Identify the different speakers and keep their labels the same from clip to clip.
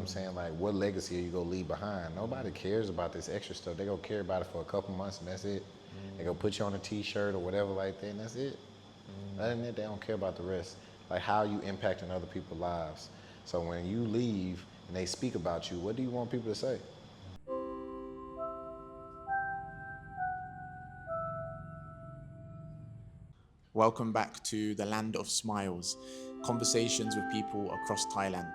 Speaker 1: I'm saying? Like, what legacy are you gonna leave behind? Nobody cares about this extra stuff. They gonna care about it for a couple months and that's it. They gonna put you on a t-shirt or whatever like that and that's it. Other than that, they don't care about the rest. Like how you impacting other people's lives. So when you leave and they speak about you, what do you want people to say?
Speaker 2: Welcome back to the land of smiles, conversations with people across Thailand.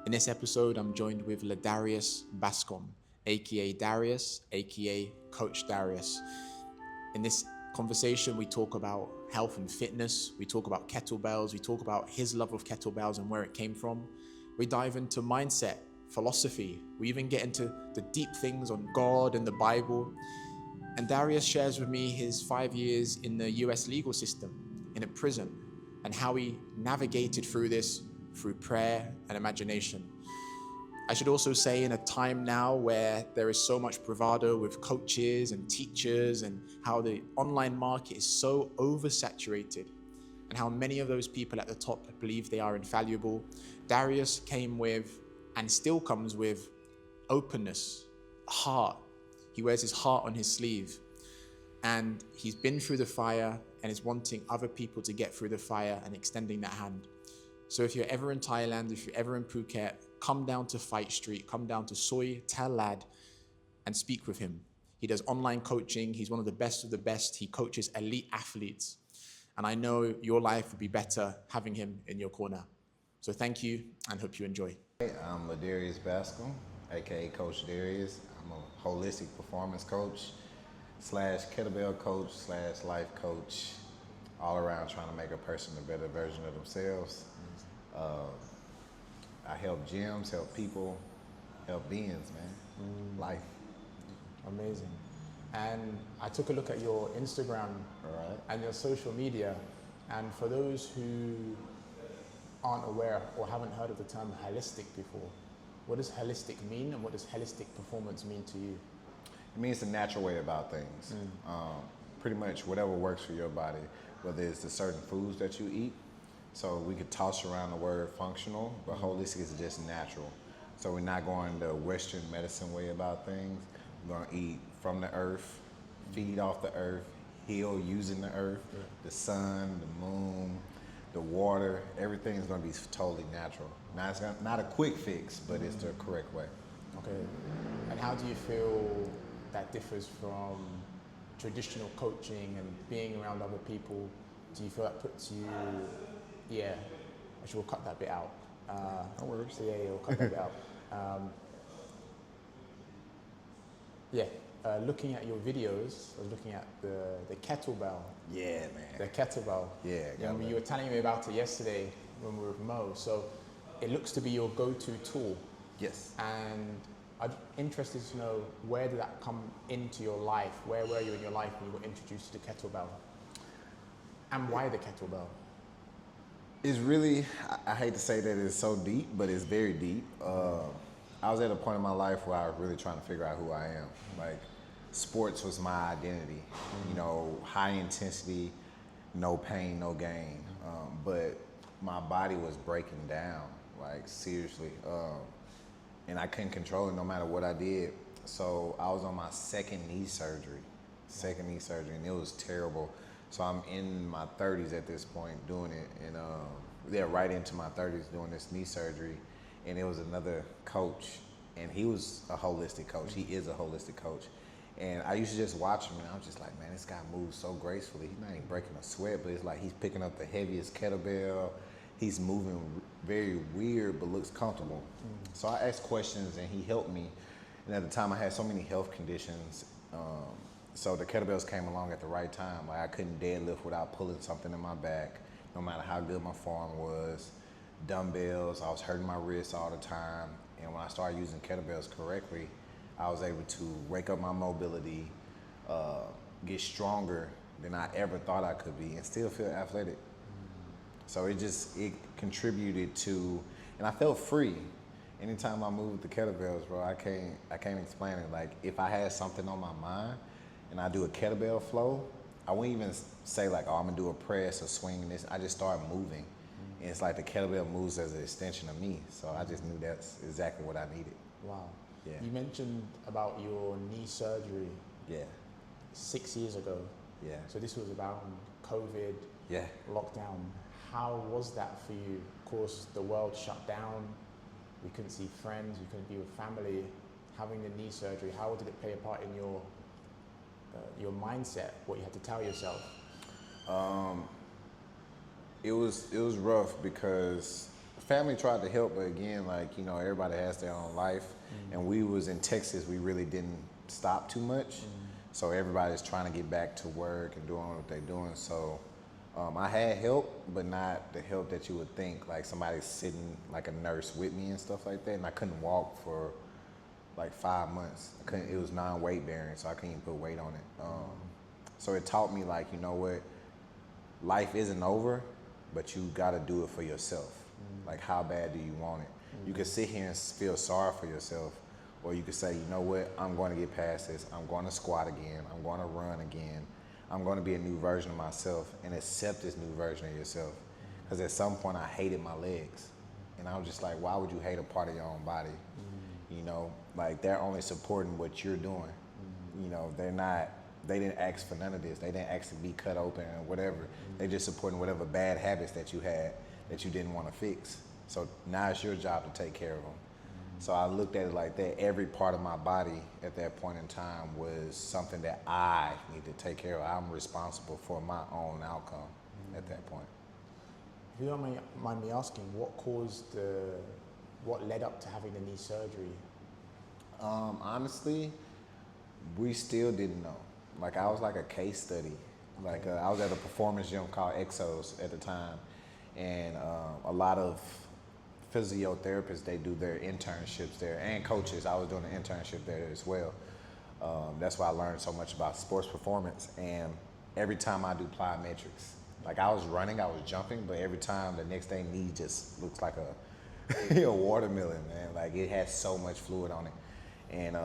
Speaker 2: In this episode, I'm joined with Ladarius Bascom, aka Darius, aka Coach Darius. In this conversation, we talk about health and fitness, we talk about kettlebells, we talk about his love of kettlebells and where it came from. We dive into mindset, philosophy, we even get into the deep things on God and the Bible. And Darius shares with me his 5 years in the US legal system, in a prison, and how he navigated through this through prayer and imagination. I should also say, in a time now where there is so much bravado with coaches and teachers, and how the online market is so oversaturated, and how many of those people at the top believe they are infallible, Darius came with, and still comes with, openness, heart. He wears his heart on his sleeve, and he's been through the fire and is wanting other people to get through the fire and extending that hand. So if you're ever in Thailand, if you're ever in Phuket, come down to Fight Street, come down to Soy, tell Lad, and speak with him. He does online coaching. He's one of the best of the best. He coaches elite athletes. And I know your life would be better having him in your corner. So thank you, and hope you enjoy.
Speaker 1: Hey, I'm Ladarius Bascom, aka Coach Darius. I'm a holistic performance coach / kettlebell coach / life coach, all around trying to make a person a better version of themselves. I help gyms, help people, help beings, man. Life.
Speaker 2: Amazing. And I took a look at your Instagram and your social media, and for those who aren't aware or haven't heard of the term holistic before, what does holistic mean, and what does holistic performance mean to you?
Speaker 1: It means a natural way about things. Pretty much whatever works for your body, whether it's the certain foods that you eat. So we could toss around the word functional, but holistic is just natural. So we're not going the Western medicine way about things. We're gonna eat from the earth, feed off the earth, heal using the earth, the sun, the moon, the water, everything is gonna be totally natural. Now it's not a quick fix, but it's the correct way.
Speaker 2: Okay. And how do you feel that differs from traditional coaching and being around other people? Do you feel that puts you, actually we'll cut that bit out.
Speaker 1: No worries.
Speaker 2: So we'll cut that bit out. Looking at your videos, I was looking at the kettlebell.
Speaker 1: Yeah, man.
Speaker 2: The kettlebell.
Speaker 1: Yeah.
Speaker 2: You were telling me about it yesterday when we were with Mo. So it looks to be your go-to tool.
Speaker 1: Yes.
Speaker 2: And I'm interested to know, where did that come into your life? Where were you in your life when you were introduced to the kettlebell? And why the kettlebell?
Speaker 1: It's really, I hate to say that it's so deep, but it's very deep. I was at a point in my life where I was really trying to figure out who I am. Like, sports was my identity. You know, high intensity, no pain, no gain. But my body was breaking down, like seriously. And I couldn't control it no matter what I did. So I was on my second knee surgery, and it was terrible. So I'm in my 30s at this point doing it, and right into my 30s doing this knee surgery. And it was another coach, and he was a holistic coach. He is a holistic coach. And I used to just watch him, and I was just like, man, this guy moves so gracefully. He's not even breaking a sweat, but it's like he's picking up the heaviest kettlebell. He's moving very weird, but looks comfortable. So I asked questions, and he helped me. And at the time, I had so many health conditions. So the kettlebells came along at the right time. Like, I couldn't deadlift without pulling something in my back, no matter how good my form was. Dumbbells, I was hurting my wrists all the time. And when I started using kettlebells correctly, I was able to wake up my mobility, get stronger than I ever thought I could be, and still feel athletic. So it contributed to, and I felt free. Anytime I moved with the kettlebells, bro, I can't explain it. Like, if I had something on my mind and I do a kettlebell flow, I wouldn't even say like, oh, I'm gonna do a press or swing this. I just start moving. And it's like the kettlebell moves as an extension of me. So I just knew that's exactly what I needed.
Speaker 2: Wow.
Speaker 1: Yeah.
Speaker 2: You mentioned about your knee surgery
Speaker 1: Yeah.
Speaker 2: 6 years ago.
Speaker 1: Yeah.
Speaker 2: So this was about COVID,
Speaker 1: Yeah.
Speaker 2: lockdown. How was that for you? Of course, the world shut down. We couldn't see friends. We couldn't be with family. Having the knee surgery, how did it play a part in your mindset? What you had to tell yourself?
Speaker 1: It was rough because family tried to help, but again, like, you know, everybody has their own life. And we was in Texas, we really didn't stop too much. So everybody's trying to get back to work and doing what they're doing. So I had help, but not the help that you would think, like somebody sitting like a nurse with me and stuff like that. And I couldn't walk for like 5 months. It was non-weight bearing, so I couldn't even put weight on it. So it taught me, like, you know what, life isn't over, but you got to do it for yourself. Like, how bad do you want it? You can sit here and feel sorry for yourself, or you could say, you know what, I'm going to get past this. I'm going to squat again. I'm going to run again. I'm going to be a new version of myself, and accept this new version of yourself. Because at some point I hated my legs, and I was just like, why would you hate a part of your own body? You know, like, they're only supporting what you're doing. You know, they didn't ask for none of this. They didn't ask to be cut open or whatever. They just supporting whatever bad habits that you had that you didn't want to fix. So now it's your job to take care of them. So I looked at it like that. Every part of my body at that point in time was something that I need to take care of. I'm responsible for my own outcome at that point.
Speaker 2: If you don't mind me asking, what led up to having the knee surgery?
Speaker 1: Honestly, we still didn't know. Like, I was like a case study. Like, I was at a performance gym called Exos at the time, and a lot of physiotherapists, they do their internships there, and coaches. I was doing an internship there as well. That's why I learned so much about sports performance. And every time I do plyometrics, like, I was running, I was jumping, but every time the next day, knee just looks like a watermelon, man. Like, it has so much fluid on it. And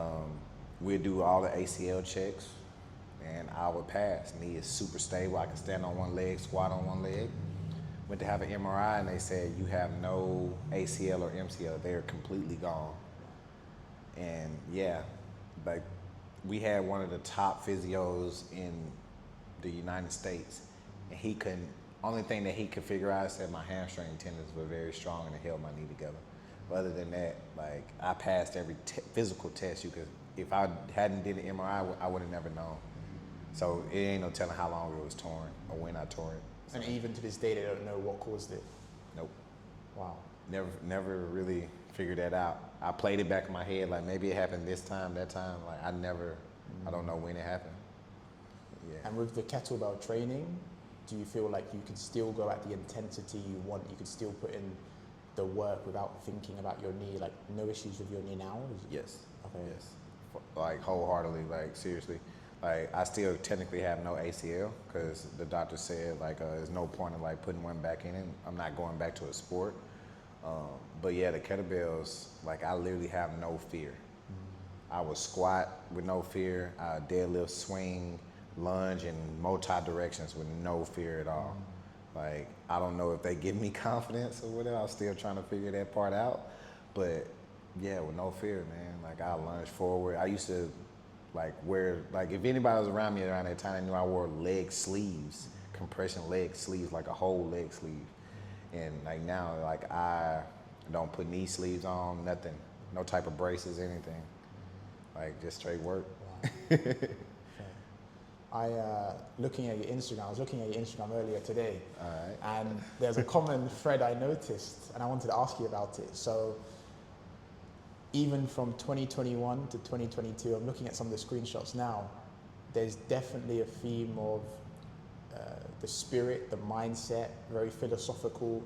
Speaker 1: we'd do all the ACL checks, and I would pass. Knee is super stable. I can stand on one leg, squat on one leg. Went to have an MRI, and they said, you have no ACL or MCL. They're completely gone. And yeah, like, we had one of the top physios in the United States, and he couldn't, only thing that he could figure out is that my hamstring tendons were very strong and it held my knee together. But other than that, like, I passed every physical test you could. If I hadn't did an MRI, I would have never known. So it ain't no telling how long it was torn or when I tore it. So.
Speaker 2: And even to this day, they don't know what caused it.
Speaker 1: Nope.
Speaker 2: Wow.
Speaker 1: Never really figured that out. I played it back in my head, like, maybe it happened this time, that time. Like, I don't know when it happened. Yeah.
Speaker 2: And with the kettlebell training, do you feel like you can still go at the intensity you want? You can still put in the work without thinking about your knee? Like, no issues with your knee now?
Speaker 1: Yes.
Speaker 2: Okay.
Speaker 1: Yes. Like, wholeheartedly, like, seriously. Like, I still technically have no ACL because the doctor said, like, there's no point in, like, putting one back in it. I'm not going back to a sport. But yeah, the kettlebells, like, I literally have no fear. I would squat with no fear. I deadlift, swing, lunge in multi-directions with no fear at all. Like, I don't know if they give me confidence or whatever. I'm still trying to figure that part out. But yeah, with no fear, man. Like, I lunge forward. I used to, like, wear, like, if anybody was around me around that time, they knew I wore leg sleeves, compression leg sleeves, like a whole leg sleeve. And like, now, like, I don't put knee sleeves on, nothing, no type of braces, anything. Like, just straight work.
Speaker 2: Wow. Looking at your Instagram, I was looking at your Instagram earlier today.
Speaker 1: All right.
Speaker 2: And there's a common thread I noticed, and I wanted to ask you about it. So, even from 2021 to 2022, I'm looking at some of the screenshots now, there's definitely a theme of the spirit, the mindset, very philosophical.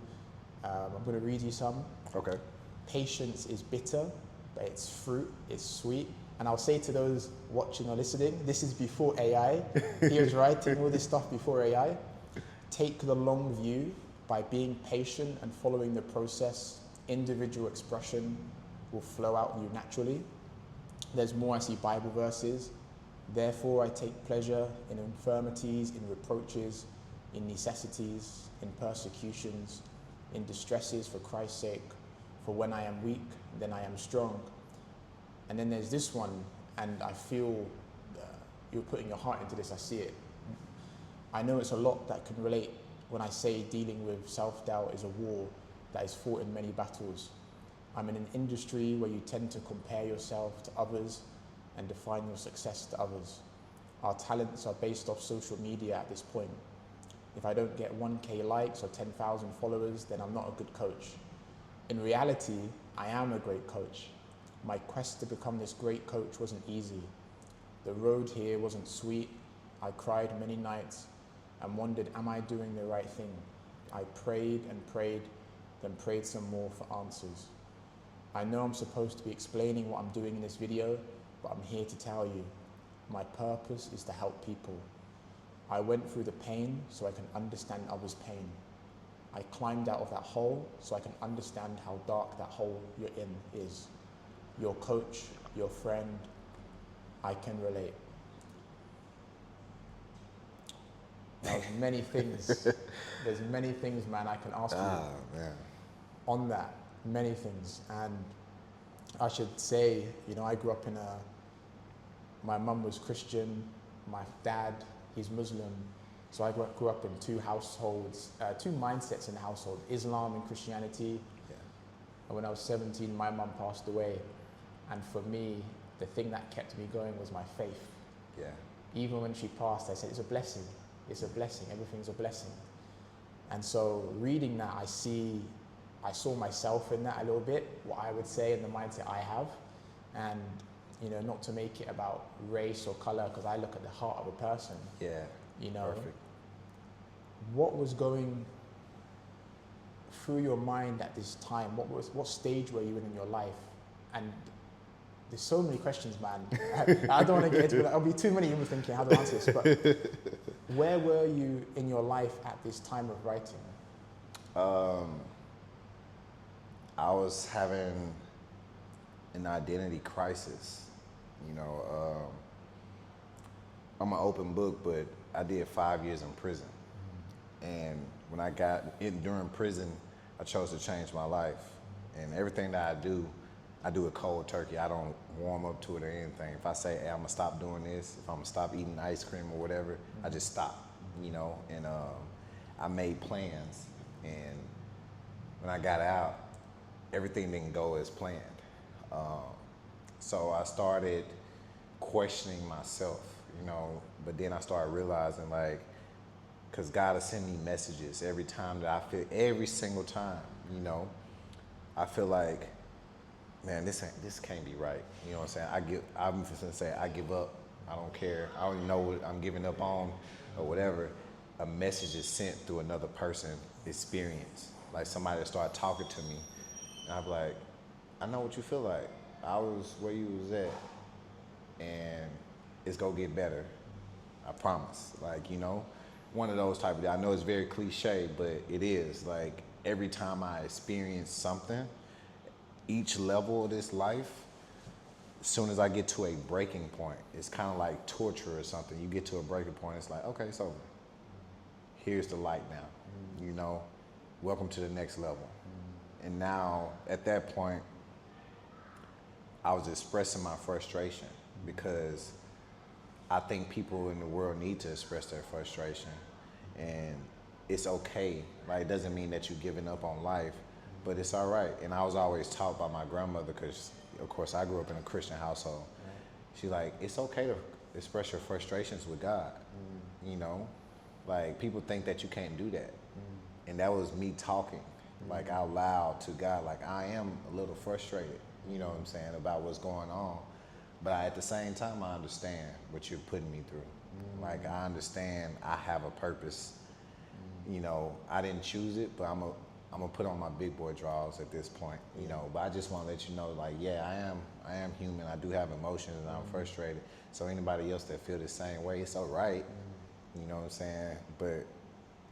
Speaker 2: I'm going to read you some.
Speaker 1: Okay.
Speaker 2: Patience is bitter, but its fruit is sweet. And I'll say to those watching or listening, this is before AI. He was writing all this stuff before AI. Take the long view. By being patient and following the process, individual expression will flow out of you naturally. There's more. I see Bible verses. Therefore, I take pleasure in infirmities, in reproaches, in necessities, in persecutions, in distresses for Christ's sake, for when I am weak, then I am strong. And then there's this one, and I feel you're putting your heart into this, I see it. I know it's a lot that can relate when I say dealing with self-doubt is a war that is fought in many battles. I'm in an industry where you tend to compare yourself to others and define your success to others. Our talents are based off social media at this point. If I don't get 1K likes or 10,000 followers, then I'm not a good coach. In reality, I am a great coach. My quest to become this great coach wasn't easy. The road here wasn't sweet. I cried many nights and wondered, am I doing the right thing? I prayed and prayed, then prayed some more for answers. I know I'm supposed to be explaining what I'm doing in this video, but I'm here to tell you, my purpose is to help people. I went through the pain so I can understand others' pain. I climbed out of that hole so I can understand how dark that hole you're in is. Your coach, your friend, I can relate. There's many things. There's many things, man, I can ask you
Speaker 1: man.
Speaker 2: on that. Many things. And I should say, I grew up my mum was Christian, my dad, he's Muslim. So I grew up in two households, two mindsets in the household, Islam and Christianity.
Speaker 1: Yeah.
Speaker 2: And when I was 17, my mum passed away. And for me, the thing that kept me going was my faith.
Speaker 1: Yeah.
Speaker 2: Even when she passed, I said, it's a blessing. It's a blessing. Everything's a blessing. And so reading that, I saw myself in that a little bit, what I would say in the mindset I have. And, not to make it about race or color, because I look at the heart of a person.
Speaker 1: Yeah. Perfect.
Speaker 2: What was going through your mind at this time? What stage were you in your life? And there's so many questions, man. I don't want to get into it. There'll be too many of you thinking how to answer this. But where were you in your life at this time of writing?
Speaker 1: I was having an identity crisis. I'm an open book, but I did 5 years in prison. And when I got in during prison, I chose to change my life. And everything that I do it cold turkey. I don't warm up to it or anything. If I say, hey, I'm gonna stop doing this, if I'm gonna stop eating ice cream or whatever, I just stop, and I made plans. And when I got out, everything didn't go as planned. So I started questioning myself, but then I started realizing, because God will send me messages every time that every single time, I feel like, man, this can't be right. You know what I'm saying? I'm just gonna say, I give up. I don't care. I don't even know what I'm giving up on or whatever. A message is sent through another person's experience. Like somebody that started talking to me, and I'm like, I know what you feel like. I was where you was at, and it's gonna get better. I promise. One of those type of, I know it's very cliche, but it is. Every time I experience something, each level of this life, as soon as I get to a breaking point, it's kind of like torture or something. You get to a breaking point, it's like, okay, it's over. Here's the light now, welcome to the next level. And now, at that point, I was expressing my frustration because I think people in the world need to express their frustration. And it's okay. It doesn't mean that you're giving up on life, but it's all right. And I was always taught by my grandmother, because, of course, I grew up in a Christian household. She's like, it's okay to express your frustrations with God. People think that you can't do that. And that was me talking, out loud to God. I am a little frustrated, about what's going on. But at the same time, I understand what you're putting me through. I understand I have a purpose. I didn't choose it, but I'm gonna put on my big boy drawers at this point, But I just want to let you know, yeah, I am human. I do have emotions, and I'm frustrated. So anybody else that feel the same way, it's all right. You know what I'm saying? But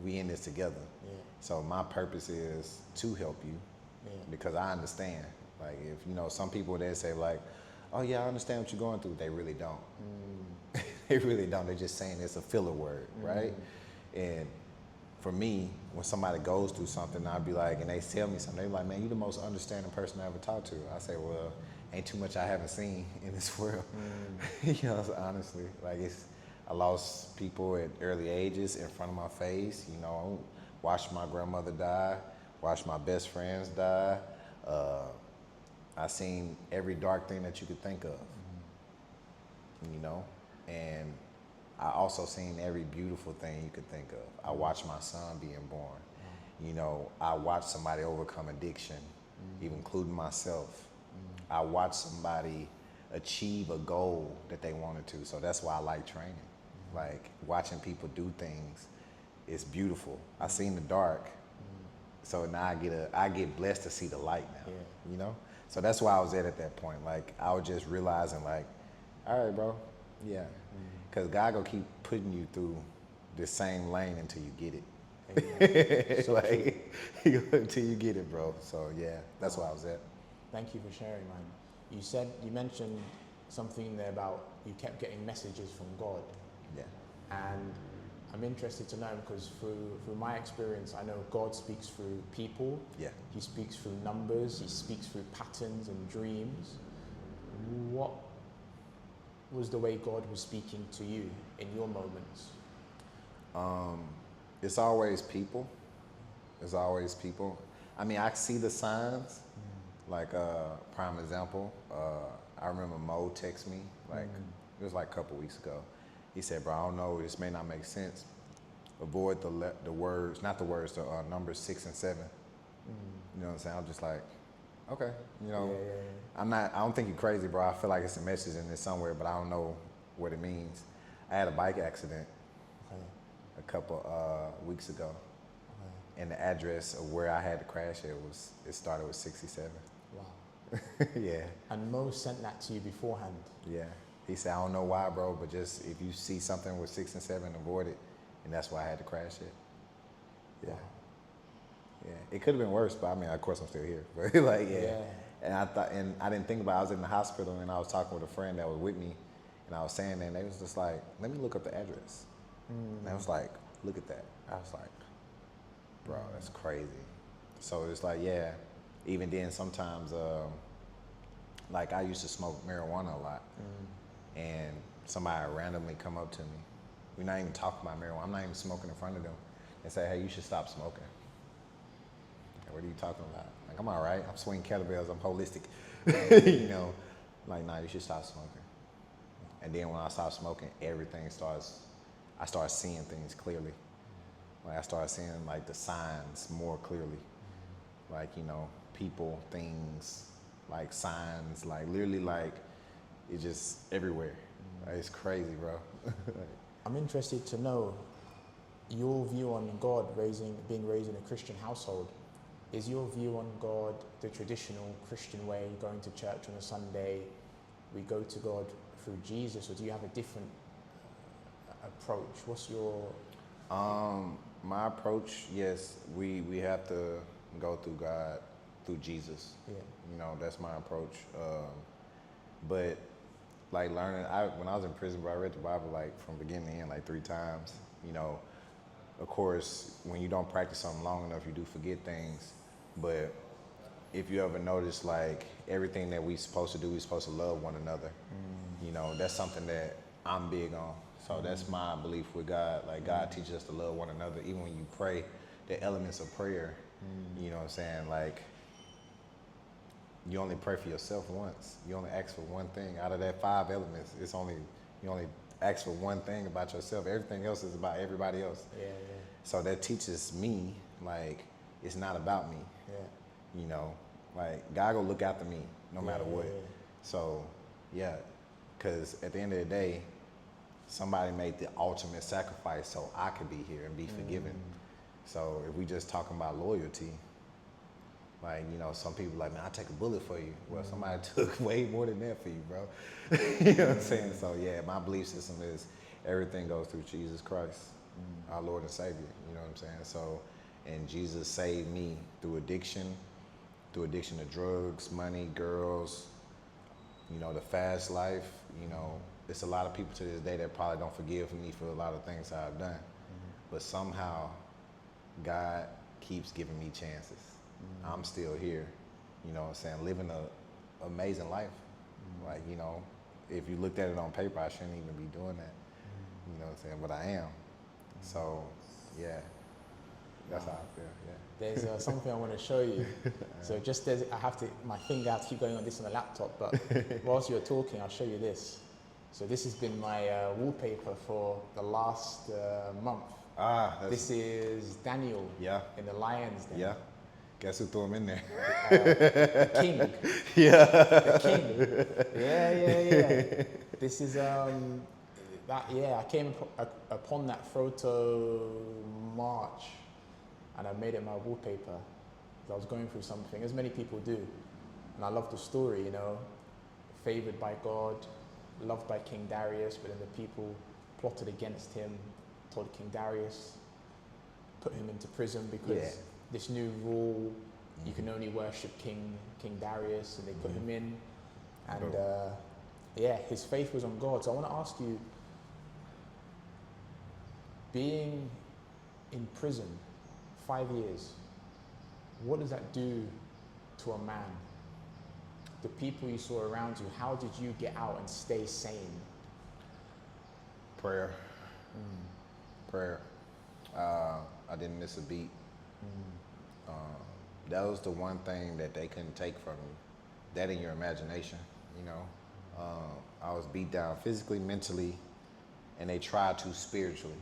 Speaker 1: we in this together. Yeah. So my purpose is to help you, because I understand. If some people that say oh yeah, I understand what you're going through, they really don't. They really don't. They're just saying it's a filler word, right? And for me, when somebody goes through something, I'd be like, and they tell me something, they're like, man, you the most understanding person I ever talked to. I say, well, ain't too much I haven't seen in this world. You know, honestly, like I lost people at early ages in front of my face, you know, watched my grandmother die, watched my best friends die. I seen every dark thing that you could think of, you know, and I also seen every beautiful thing you could think of. I watched my son being born. You know, I watched somebody overcome addiction, even including myself. I watched somebody achieve a goal that they wanted to. So that's why I like training. Like watching people do things, it's beautiful. I seen the dark, so now I get blessed to see the light now. You know, so that's why I was at that point. Like I was just realizing, like, all right, bro, yeah, because God gonna keep putting you through the same lane until you get it. So like until you get it, bro. So yeah, that's why I was at.
Speaker 2: Thank you for sharing, man. You mentioned something there about you kept getting messages from God.
Speaker 1: Yeah.
Speaker 2: And I'm interested to know because through my experience, I know God speaks through people.
Speaker 1: Yeah.
Speaker 2: He speaks through numbers. He speaks through patterns and dreams. What was the way God was speaking to you in your moments?
Speaker 1: It's always people. It's always people. I mean, I see the signs. Like, prime example, I remember Mo text me, like, it was like a couple weeks ago. He said, bro, I don't know, this may not make sense. Avoid the words, not the words, the numbers 6 and 7. You know what I'm saying? I'm just like, okay, you know, I don't think you're crazy, bro. I feel like it's a message in there somewhere, but I don't know what it means. I had a bike accident a couple weeks ago. And the address of where I had to crash it started with 67.
Speaker 2: Wow.
Speaker 1: Yeah.
Speaker 2: And Mo sent that to you beforehand.
Speaker 1: Yeah. He said, I don't know why, bro, but just if you see something with 6 and 7, avoid it. And that's why I had to crash it. Yeah.
Speaker 2: Wow.
Speaker 1: Yeah. It could have been worse, but I mean, of course I'm still here. But like, yeah. And I didn't think about it. I was in the hospital and I was talking with a friend that was with me and I was saying that and they was just like, let me look up the address. And I was like, look at that. I was like, bro, that's crazy. So it's like, yeah, even then sometimes, like I used to smoke marijuana a lot and somebody randomly come up to me. We're not even talking about marijuana. I'm not even smoking in front of them and say, hey, you should stop smoking. Like, what are you talking about? Like, I'm all right. I'm swinging kettlebells. I'm holistic. You know, like, nah, you should stop smoking. And then when I stopped smoking, I started seeing things clearly. Like I started seeing like the signs more clearly. Like, you know, people, things, like signs, like literally like it's just everywhere. Like, it's crazy, bro.
Speaker 2: I'm interested to know your view on God being raised in a Christian household. Is your view on God the traditional Christian way, going to church on a Sunday, we go to God through Jesus, or do you have a different approach? What's your...
Speaker 1: My approach, yes, we have to go through God, through Jesus.
Speaker 2: Yeah.
Speaker 1: You know, that's my approach. But like learning, when I was in prison, bro, I read the Bible like from beginning to end like 3 times. You know, of course, when you don't practice something long enough, you do forget things. But if you ever notice, like everything that we supposed to do, we're supposed to love one another. You know, that's something that I'm big on. So that's my belief with God. Like God teaches us to love one another. Even when you pray, the elements of prayer, you know what I'm saying? Like you only pray for yourself once. You only ask for one thing. Out of that 5 elements, you only ask for one thing about yourself. Everything else is about everybody else.
Speaker 2: Yeah.
Speaker 1: So that teaches me, like, it's not about me.
Speaker 2: Yeah.
Speaker 1: You know, like God go look after me no matter what.
Speaker 2: Yeah.
Speaker 1: So yeah, because at the end of the day, somebody made the ultimate sacrifice so I could be here and be forgiven. So if we just talking about loyalty, like, you know, some people like, man, I'll take a bullet for you. Well, somebody took way more than that for you, bro. You know what I'm saying? So yeah, my belief system is everything goes through Jesus Christ, our Lord and Savior. You know what I'm saying? So, and Jesus saved me through addiction to drugs, money, girls, you know, the fast life. You know, it's a lot of people to this day that probably don't forgive me for a lot of things I've done. But somehow God keeps giving me chances. I'm still here, you know what I'm saying, living a amazing life. Like, you know, if you looked at it on paper, I shouldn't even be doing that, you know what I'm saying, but I am. So, yeah, that's how I feel, yeah.
Speaker 2: There's something I want to show you. So I have to, my finger has to keep going on this on the laptop, but whilst you're talking, I'll show you this. So this has been my wallpaper for the last month. This is Daniel in the Lions Den.
Speaker 1: Yeah. Guess who threw him in there?
Speaker 2: The king.
Speaker 1: Yeah.
Speaker 2: The king. Yeah. This is I came upon that photo March, and I made it my wallpaper. I was going through something, as many people do, and I love the story. You know, favored by God, loved by King Darius, but then the people plotted against him, told King Darius, put him into prison because this new rule, you can only worship King Darius, and they put him in, and his faith was on God. So I want to ask you, being in prison 5 years, what does that do to a man? The people you saw around you, how did you get out and stay sane?
Speaker 1: Prayer. Prayer. I didn't miss a beat. That was the one thing that they couldn't take from me. That in your imagination, you know. I was beat down physically, mentally, and they tried to spiritually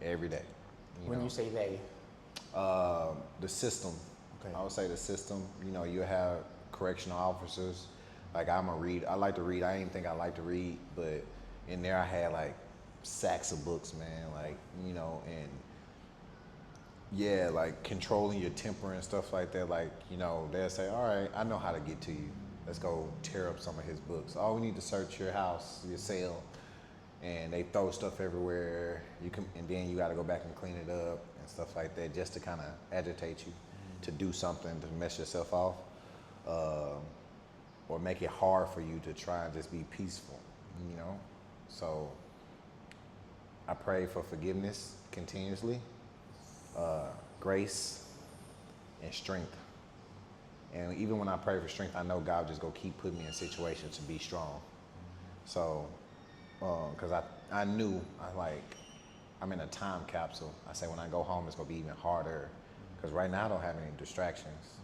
Speaker 1: every day.
Speaker 2: When you say they?
Speaker 1: The system.
Speaker 2: Okay.
Speaker 1: I would say the system. You know, you have correctional officers. Like, I like to read. I didn't think I liked to read, but in there I had like sacks of books, man. Like, you know, and yeah, like controlling your temper and stuff like that. Like, you know, they'll say, all right, I know how to get to you. Let's go tear up some of his books. Oh, we need to search your house, your cell. And they throw stuff everywhere. And then you got to go back and clean it up and stuff like that, just to kind of agitate you to do something to mess yourself off, or make it hard for you to try and just be peaceful, you know? So I pray for forgiveness continuously, grace, and strength. And even when I pray for strength, I know God just go keep putting me in situations to be strong. So, because I knew, I'm in a time capsule. I say when I go home, it's gonna be even harder. Because right now I don't have any distractions.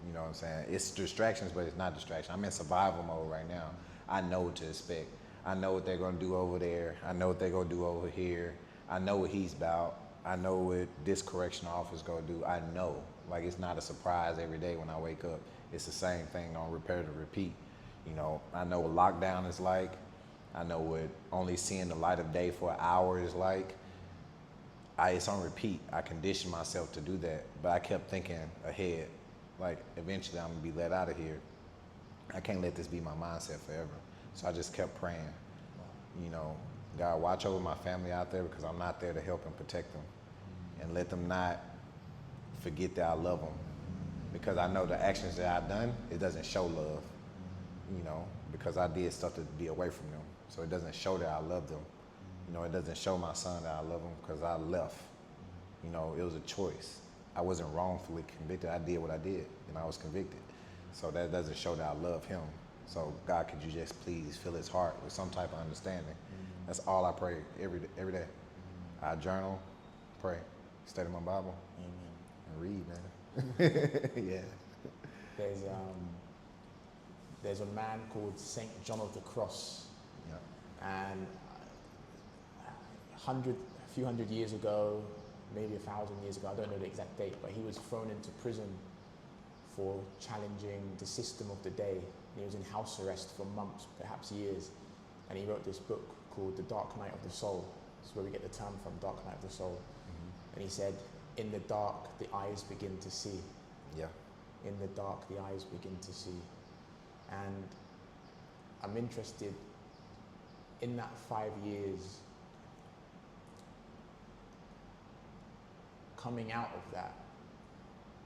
Speaker 1: You know what I'm saying? It's distractions, but it's not distraction. I'm in survival mode right now. I know what to expect. I know what they're gonna do over there. I know what they're gonna do over here. I know what he's about. I know what this correctional officer's gonna do. I know. Like, it's not a surprise every day when I wake up. It's the same thing on repair to repeat. You know, I know what lockdown is like. I know what only seeing the light of day for an hour is like. It's on repeat. I conditioned myself to do that, but I kept thinking ahead. Like, eventually I'm gonna be let out of here. I can't let this be my mindset forever. So I just kept praying. You know, God, watch over my family out there, because I'm not there to help and protect them. And let them not forget that I love them. Because I know the actions that I've done, it doesn't show love. You know, because I did stuff to be away from them. So it doesn't show that I love them. You know, it doesn't show my son that I love him, because I left. You know, it was a choice. I wasn't wrongfully convicted. I did what I did, and I was convicted. So that doesn't show that I love him. So God, could you just please fill his heart with some type of understanding? That's all I pray every day. I journal, pray, study my Bible, and read, man. Yeah.
Speaker 2: There's a man called Saint John of the Cross, and a few hundred years ago, maybe 1,000 years ago, I don't know the exact date, but he was thrown into prison for challenging the system of the day. He was in house arrest for months, perhaps years, and he wrote this book called The Dark Night of the Soul. That's where we get the term from, Dark Night of the Soul. And he said, in the dark, the eyes begin to see.
Speaker 1: Yeah.
Speaker 2: In the dark, the eyes begin to see. And I'm interested, in that 5 years, coming out of that,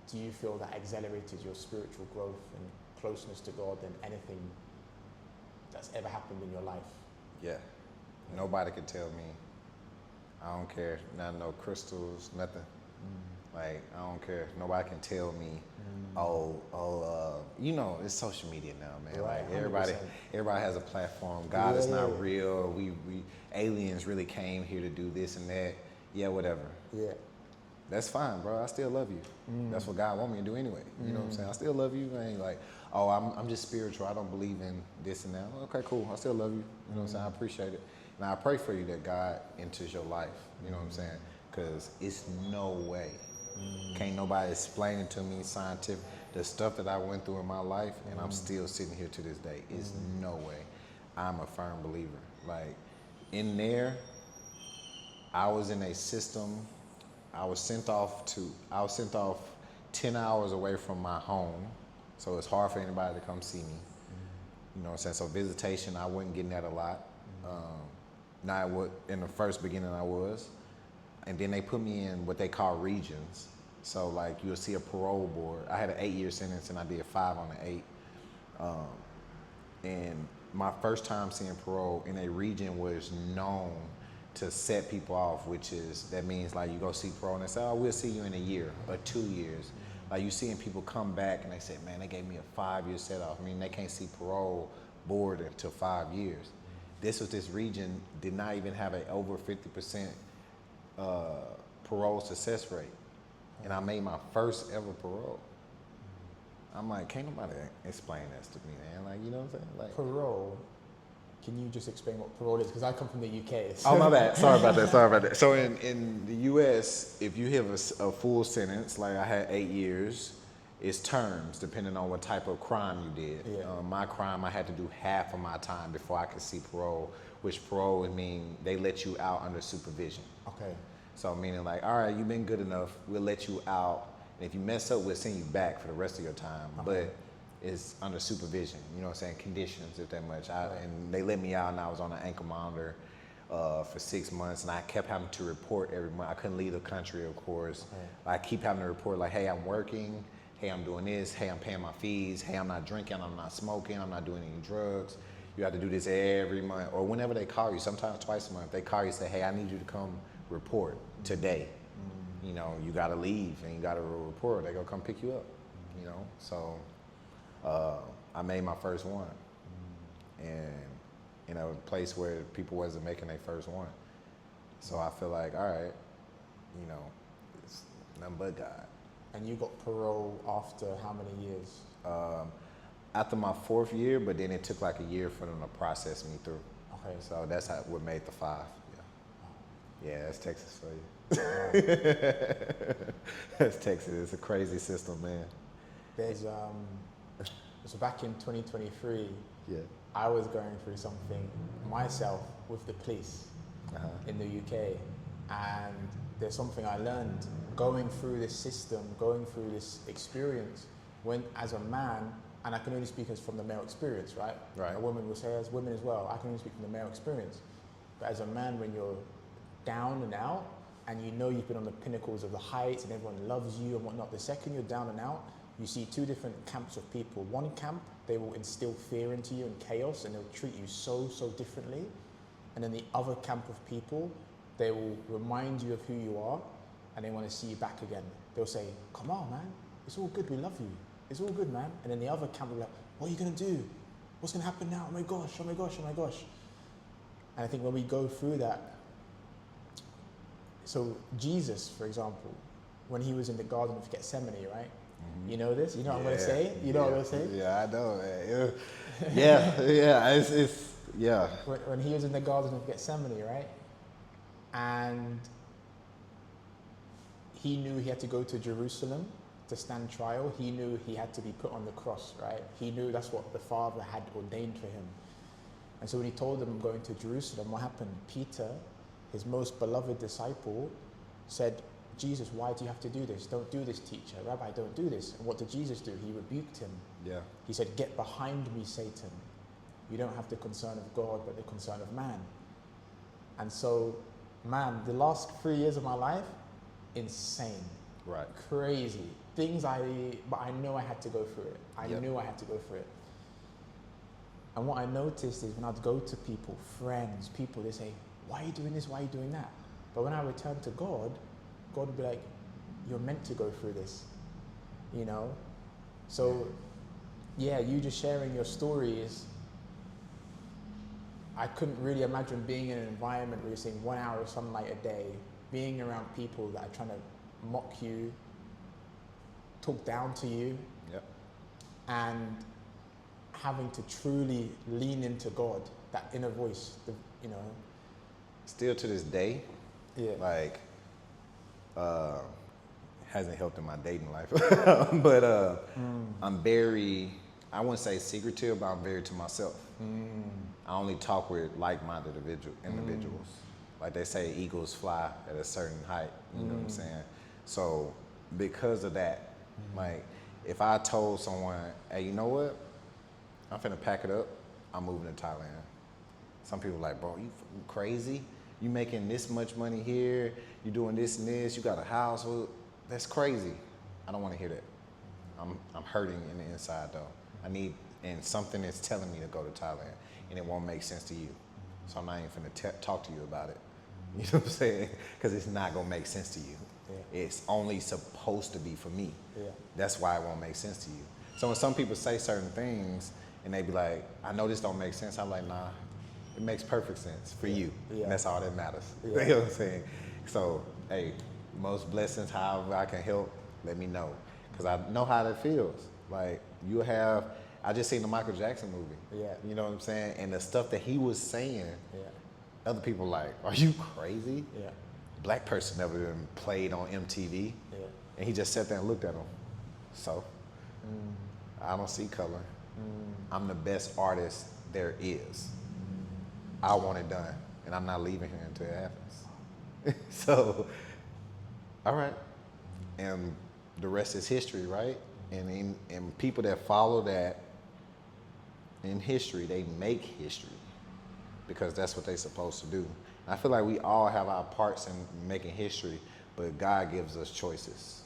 Speaker 2: do you feel that accelerated your spiritual growth and closeness to God than anything that's ever happened in your life?
Speaker 1: Yeah. Nobody can tell me. I don't care. No crystals, nothing. Like, I don't care. Nobody can tell me, you know, it's social media now, man.
Speaker 2: Right,
Speaker 1: Like,
Speaker 2: 100%.
Speaker 1: everybody has a platform. God is
Speaker 2: Yeah.
Speaker 1: not real. We aliens really came here to do this and that. Yeah, whatever.
Speaker 2: Yeah.
Speaker 1: That's fine, bro. I still love you. That's what God want me to do anyway. You know what I'm saying? I still love you. I ain't like, oh, I'm just spiritual. I don't believe in this and that. Okay, cool. I still love you. You know what I'm saying? I appreciate it. And I pray for you that God enters your life. You know what I'm saying? Because it's no way. Can't nobody explain it to me scientific. The stuff that I went through in my life, and I'm still sitting here to this day. Is no way. I'm a firm believer. Like, in there, I was in a system. I was sent off 10 hours away from my home, so it's hard for anybody to come see me. You know what I'm saying? So visitation, I wasn't getting that a lot. Now, in the first beginning, I was. And then they put me in what they call regions. So, like, you'll see a parole board. I had an 8-year sentence, and I did 5 on the 8. And my first time seeing parole in a region was known to set people off, that means like you go see parole and they say, oh, we'll see you in a year or 2 years. Like, you seeing people come back and they say, man, they gave me a 5-year set off. I mean, they can't see parole board until 5 years. This region did not even have a over 50% parole success rate. And I made my first ever parole. I'm like, can't nobody explain this to me, man. Like, you know what I'm saying? Like,
Speaker 2: Parole. Can you just explain what parole is? Because I come from the UK.
Speaker 1: oh, my bad. Sorry about that. So in the US, if you have a full sentence, like I had 8 years, it's terms depending on what type of crime you did.
Speaker 2: Yeah.
Speaker 1: My crime, I had to do half of my time before I could see parole, which parole would mean they let you out under supervision.
Speaker 2: Okay.
Speaker 1: So meaning like, all right, you've been good enough, we'll let you out. And if you mess up, we'll send you back for the rest of your time.
Speaker 2: Okay.
Speaker 1: But it's under supervision, you know what I'm saying, conditions, if that much. And they let me out and I was on an ankle monitor for 6 months, and I kept having to report every month. I couldn't leave the country, of course. Okay. I keep having to report like, hey, I'm working, hey, I'm doing this, hey, I'm paying my fees, hey, I'm not drinking, I'm not smoking, I'm not doing any drugs. You have to do this every month, or whenever they call you, sometimes twice a month. They call you and say, hey, I need you to come report today. You know, you gotta leave and you gotta report. They gonna come pick you up, you know? So I made my first one, and in a place where people wasn't making their first one. So I feel like, all right, you know, it's nothing but God.
Speaker 2: And you got parole after how many years?
Speaker 1: After my 4th year, but then it took like a year for them to process me through.
Speaker 2: Okay.
Speaker 1: So that's what made the 5. Yeah, that's Texas for you. That's Texas. It's a crazy system, man.
Speaker 2: There's so back in 2023,
Speaker 1: Yeah.
Speaker 2: I was going through something myself with the police in the UK, and there's something I learned going through this system, going through this experience. When as a man, and I can only speak as from the male experience, right?
Speaker 1: Right.
Speaker 2: A woman will say as women as well. I can only speak from the male experience. But as a man, when you're down and out, and you know you've been on the pinnacles of the heights and everyone loves you and whatnot, the second you're down and out, you see 2 different camps of people. One camp, they will instill fear into you and chaos, and they'll treat you so differently. And then the other camp of people, they will remind you of who you are, and they want to see you back again. They'll say, come on, man, it's all good, we love you. It's all good, man. And then the other camp will be like, what are you going to do? What's going to happen now? Oh my gosh, oh my gosh, oh my gosh. And I think when we go through that, so Jesus, for example, when he was in the Garden of Gethsemane, right? You know this? You know what I'm going to say? You know what I'm going to say?
Speaker 1: Yeah, I know, man. Yeah, it's yeah.
Speaker 2: When he was in the Garden of Gethsemane, right? And he knew he had to go to Jerusalem to stand trial. He knew he had to be put on the cross, right? He knew that's what the Father had ordained for him. And so when he told them, I'm going to Jerusalem, what happened? Peter, his most beloved disciple, said, Jesus, why do you have to do this? Don't do this, teacher. Rabbi, don't do this. And what did Jesus do? He rebuked him. Yeah. He said, get behind me, Satan. You don't have the concern of God, but the concern of man. And so, man, the last 3 years of my life, insane.
Speaker 1: Right.
Speaker 2: Crazy. But I know I had to go through it. I knew I had to go through it. And what I noticed is when I'd go to people, friends, they say, why are you doing this? Why are you doing that? But when I returned to God, God would be like, you're meant to go through this, you know? So, yeah, you just sharing your story is, I couldn't really imagine being in an environment where you're seeing 1 hour of sunlight a day, being around people that are trying to mock you, talk down to you, and having to truly lean into God, that inner voice, you know.
Speaker 1: Still to this day,
Speaker 2: Yeah.
Speaker 1: like, hasn't helped in my dating life, but I'm very, I wouldn't say secretive, but I'm very to myself. I only talk with like-minded individuals. Like they say, eagles fly at a certain height, you know what I'm saying? So because of that, like if I told someone, hey, you know what? I'm finna pack it up, I'm moving to Thailand. Some people are like, bro, you crazy? You making this much money here, you doing this and this, you got a house, well, that's crazy. I don't wanna hear that. I'm hurting in the inside though. And something is telling me to go to Thailand and it won't make sense to you. So I'm not even finna talk to you about it. You know what I'm saying? Because it's not gonna make sense to you. Yeah. It's only supposed to be for me. Yeah. That's why it won't make sense to you. So when some people say certain things and they be like, I know this don't make sense, I'm like, nah, it makes perfect sense for you. Yeah. And that's all that matters. Yeah. You know what I'm saying? So, hey, most blessings, however I can help, let me know. Because I know how that feels. Like, I just seen the Michael Jackson movie. Yeah. You know what I'm saying? And the stuff that he was saying, other people like, are you crazy? Yeah. Black person never even played on MTV. Yeah. And he just sat there and looked at him. So, I don't see color. I'm the best artist there is. I want it done. And I'm not leaving here until it happens. So, all right. And the rest is history, right? And people that follow that in history, they make history because that's what they're supposed to do. I feel like we all have our parts in making history, but God gives us choices.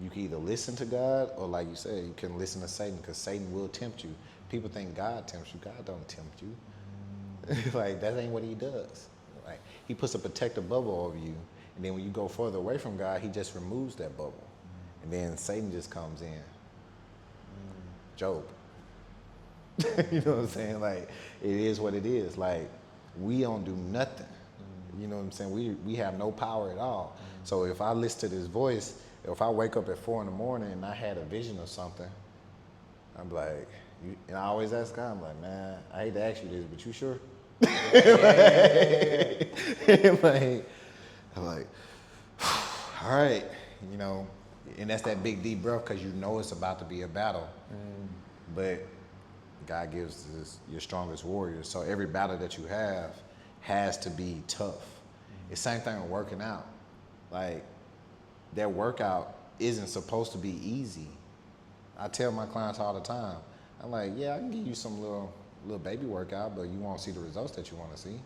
Speaker 1: You can either listen to God or, like you said, you can listen to Satan because Satan will tempt you. People think God tempts you. God don't tempt you. Like, that ain't what he does. Like, he puts a protective bubble over you, and then when you go further away from God, he just removes that bubble. And then Satan just comes in. Job. You know what I'm saying? Like, it is what it is. Like, we don't do nothing. You know what I'm saying? We have no power at all. So if I listen to this voice, if I wake up at 4 in the morning and I had a vision of something, I'm like, and I always ask God, I'm like, man, I hate to ask you this, but you sure? I'm like, all right, you know, and that's that big deep breath because you know it's about to be a battle. But God gives us your strongest warriors. So every battle that you have has to be tough. It's the same thing with working out. Like, that workout isn't supposed to be easy. I tell my clients all the time, I'm like, yeah, I can give you some little baby workout, but you won't see the results that you want to see.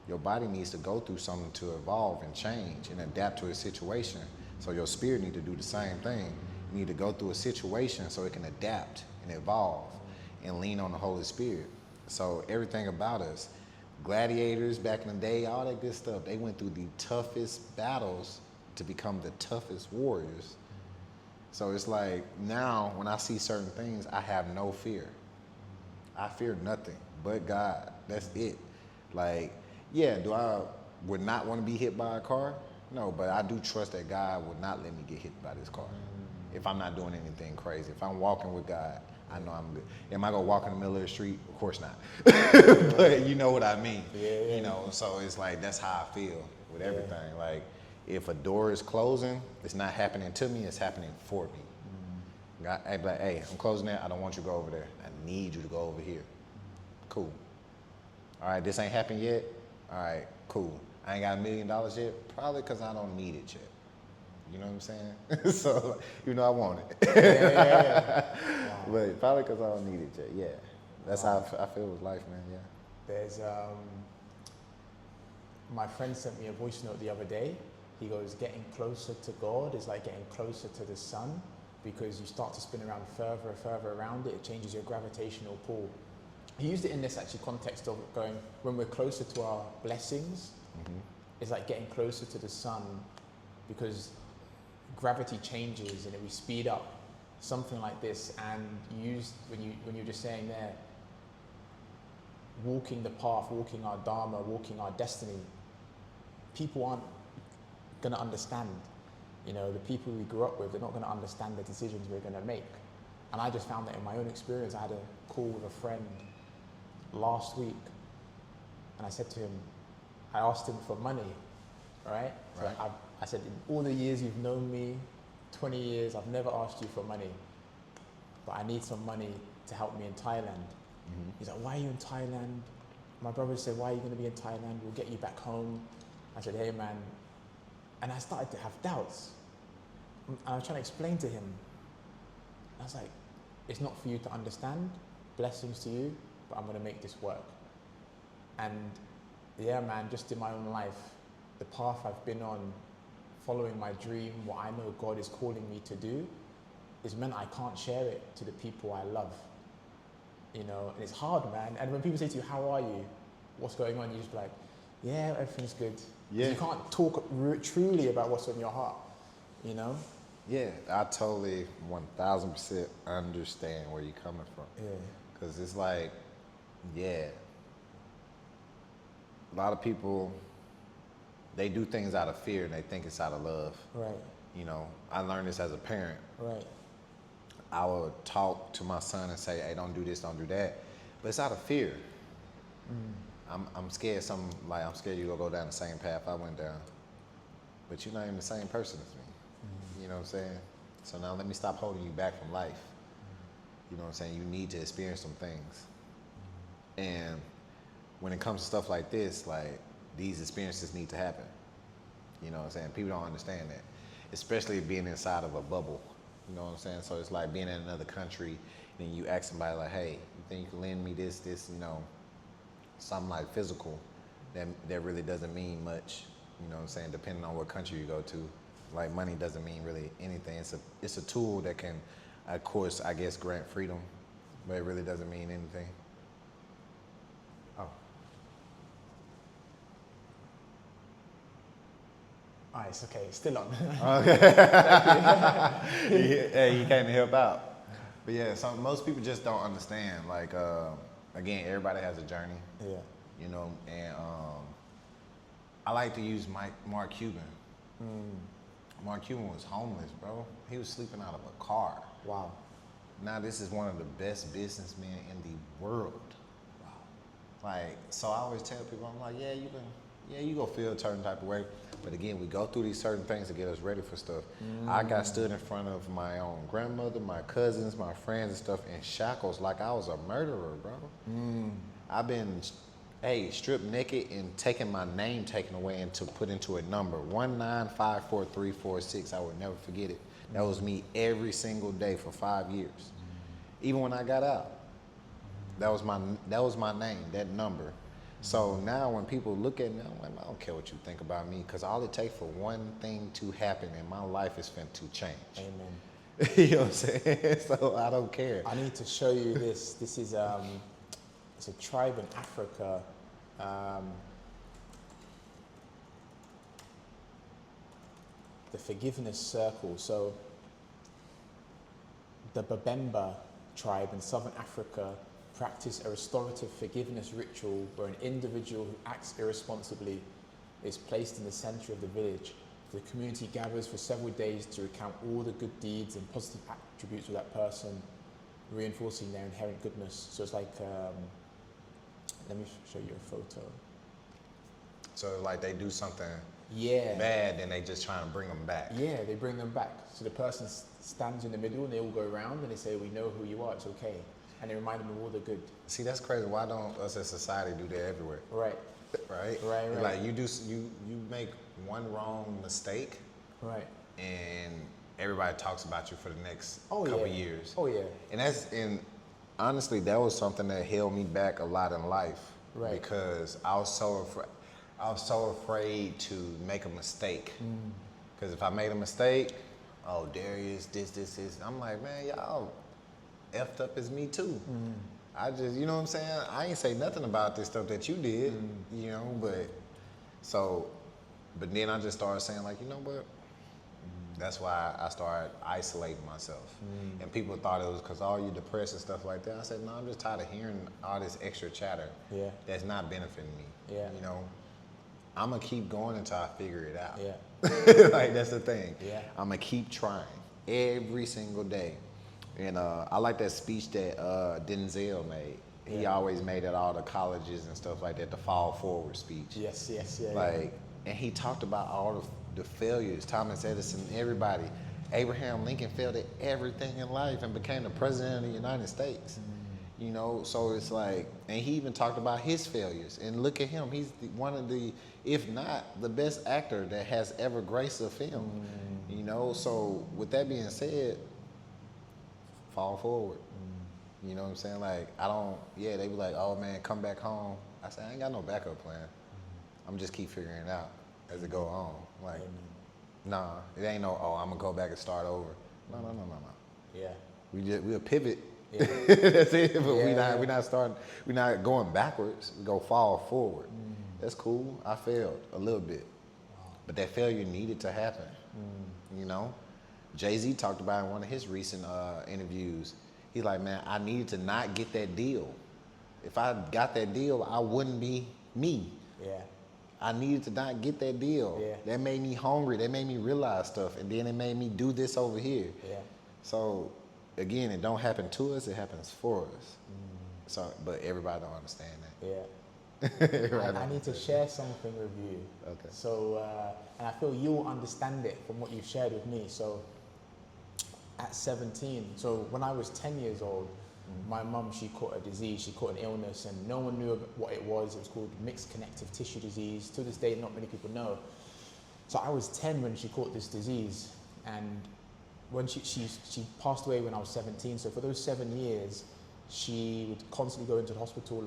Speaker 1: Your body needs to go through something to evolve and change and adapt to a situation. So your spirit need to do the same thing. You need to go through a situation so it can adapt and evolve and lean on the Holy Spirit. So everything about us, gladiators back in the day, all that good stuff, they went through the toughest battles to become the toughest warriors. So it's like now when I see certain things, I have no fear. I fear nothing but God. That's it. Like, yeah, would not want to be hit by a car? No, but I do trust that God would not let me get hit by this car if I'm not doing anything crazy. If I'm walking with God, I know I'm good. Am I gonna walk in the middle of the street? Of course not. But you know what I mean. Yeah. You know, so it's like that's how I feel with everything. Like, if a door is closing, it's not happening to me, it's happening for me. God, I'd be like, hey, I'm closing that, I don't want you to go over there. I need you to go over here. Cool. All right, this ain't happened yet? All right, cool. I ain't got $1 million yet? Probably because I don't need it yet. You know what I'm saying? So, you know I want it. Yeah. Wow. But probably because I don't need it yet, yeah. That's how I feel with life, man, yeah.
Speaker 2: There's, my friend sent me a voice note the other day. He goes, getting closer to God is like getting closer to the sun because you start to spin around further and further around it. It changes your gravitational pull. He used it in this actually context of going, when we're closer to our blessings, it's like getting closer to the sun because gravity changes and we speed up, something like this, and when you're just saying there, walking the path, walking our dharma, walking our destiny, people aren't going to understand. You know, the people we grew up with, they're not going to understand the decisions we're going to make. And I just found that in my own experience. I had a call with a friend last week, and I said to him, I asked him for money, right? So I said, in all the years you've known me, 20 years, I've never asked you for money, but I need some money to help me in Thailand. He's like, why are you in Thailand? My brother said, why are you going to be in Thailand? We'll get you back home. I said, hey man. And I started to have doubts. And I was trying to explain to him. I was like, it's not for you to understand. Blessings to you, but I'm going to make this work. And yeah, man, just in my own life, the path I've been on, following my dream, what I know God is calling me to do, is meant I can't share it to the people I love. You know, and it's hard, man. And when people say to you, how are you? What's going on? You just be like, yeah, everything's good. Yeah. You can't talk truly about what's on your heart, you know?
Speaker 1: Yeah, I totally 1000% understand where you're coming from.
Speaker 2: Yeah.
Speaker 1: Because it's like, yeah, a lot of people, they do things out of fear and they think it's out of love.
Speaker 2: Right.
Speaker 1: You know, I learned this as a parent.
Speaker 2: Right.
Speaker 1: I would talk to my son and say, hey, don't do this, don't do that. But it's out of fear. I'm scared I'm scared you're gonna go down the same path I went down. But you're not even the same person as me. You know what I'm saying? So now let me stop holding you back from life. You know what I'm saying? You need to experience some things. And when it comes to stuff like this, like these experiences need to happen. You know what I'm saying? People don't understand that. Especially being inside of a bubble. You know what I'm saying? So it's like being in another country and you ask somebody like, hey, you think you can lend me this, you know, something like physical that really doesn't mean much. You know what I'm saying? Depending on what country you go to. Like money doesn't mean really anything. It's a tool that can, of course, I guess, grant freedom, but it really doesn't mean anything. Oh.
Speaker 2: Oh, it's okay, it's still on.
Speaker 1: Okay. Hey, you came to help out. But yeah, most people just don't understand. Like, again, everybody has a journey.
Speaker 2: Yeah.
Speaker 1: You know, and I like to use Mark Cuban. Mark Cuban was homeless, bro. He was sleeping out of a car.
Speaker 2: Wow.
Speaker 1: Now this is one of the best businessmen in the world. Wow. Like, so I always tell people, I'm like, you go feel a certain type of way. But again, we go through these certain things to get us ready for stuff. I got stood in front of my own grandmother, my cousins, my friends and stuff in shackles like I was a murderer, bro. I've been, stripped naked and taking my name taken away and to put into a number, 1954346. I would never forget it. That was me every single day for 5 years. Even when I got out, that was my name, that number. So now when people look at me, I'm like, I don't care what you think about me, because all it takes for one thing to happen in my life is fin to change.
Speaker 2: Amen.
Speaker 1: You know what I'm saying? So I don't care.
Speaker 2: I need to show you this. This is it's a tribe in Africa. The forgiveness circle. So the Babemba tribe in southern Africa practice a restorative forgiveness ritual where an individual who acts irresponsibly is placed in the center of the village. The community gathers for several days to recount all the good deeds and positive attributes of that person, reinforcing their inherent goodness. So it's like, let me show you a photo.
Speaker 1: So like they do something
Speaker 2: Yeah.
Speaker 1: bad, then they just trying to bring them back.
Speaker 2: Yeah, they bring them back. So the person stands in the middle and they all go around and they say, we know who you are, it's okay. And they remind them of all the good.
Speaker 1: See, that's crazy. Why don't us as society do that everywhere?
Speaker 2: Right.
Speaker 1: Right?
Speaker 2: Right.
Speaker 1: Like you make one wrong mistake.
Speaker 2: Right.
Speaker 1: And everybody talks about you for the next couple years.
Speaker 2: Oh yeah.
Speaker 1: And honestly, that was something that held me back a lot in life.
Speaker 2: Right.
Speaker 1: Because I was so afraid to make a mistake. Because if I made a mistake, oh, Darius, this. I'm like, man, y'all effed up as me too. I just, you know what I'm saying? I ain't say nothing about this stuff that you did, you know, but then I just started saying like, you know what? That's why I started isolating myself. And people thought it was because, oh, you're depressed and stuff like that. I said, no, I'm just tired of hearing all this extra chatter that's not benefiting me.
Speaker 2: Yeah.
Speaker 1: You know, I'm going to keep going until I figure it out.
Speaker 2: Yeah.
Speaker 1: Like, that's the thing.
Speaker 2: Yeah.
Speaker 1: I'm going to keep trying every single day. And I like that speech that Denzel made. He always made at all the colleges and stuff like that, the fall forward speech.
Speaker 2: Yes,
Speaker 1: And he talked about all the failures, Thomas Edison, everybody. Abraham Lincoln failed at everything in life and became the president of the United States. You know, so it's like, and he even talked about his failures. And look at him, he's one of the, if not the best actor that has ever graced a film. You know, so with that being said, fall forward. You know what I'm saying? Like, they be like, oh man, come back home. I said, I ain't got no backup plan. I'm just keep figuring it out as it go on. Like, nah, it ain't no, oh, I'm gonna go back and start over. No.
Speaker 2: Yeah.
Speaker 1: We'll pivot.
Speaker 2: Yeah.
Speaker 1: That's it. But we're not going backwards. We go fall forward. That's cool. I failed a little bit. But that failure needed to happen. You know? Jay-Z talked about in one of his recent interviews. He's like, man, I needed to not get that deal. If I got that deal, I wouldn't be me.
Speaker 2: Yeah.
Speaker 1: I needed to not get that deal.
Speaker 2: Yeah.
Speaker 1: That made me hungry. That made me realize stuff. And then it made me do this over here.
Speaker 2: Yeah.
Speaker 1: So, again, it don't happen to us, it happens for us. So, but everybody don't understand that.
Speaker 2: Yeah. I need to share something with you.
Speaker 1: Okay.
Speaker 2: So, and I feel you'll understand it from what you've shared with me. So, at 17, so when I was 10 years old, my mum, she caught a disease, she caught an illness, and no one knew what it was. It was called mixed connective tissue disease. To this day, not many people know. So I was 10 when she caught this disease, and when she passed away when I was 17. So for those 7 years, she would constantly go into the hospital,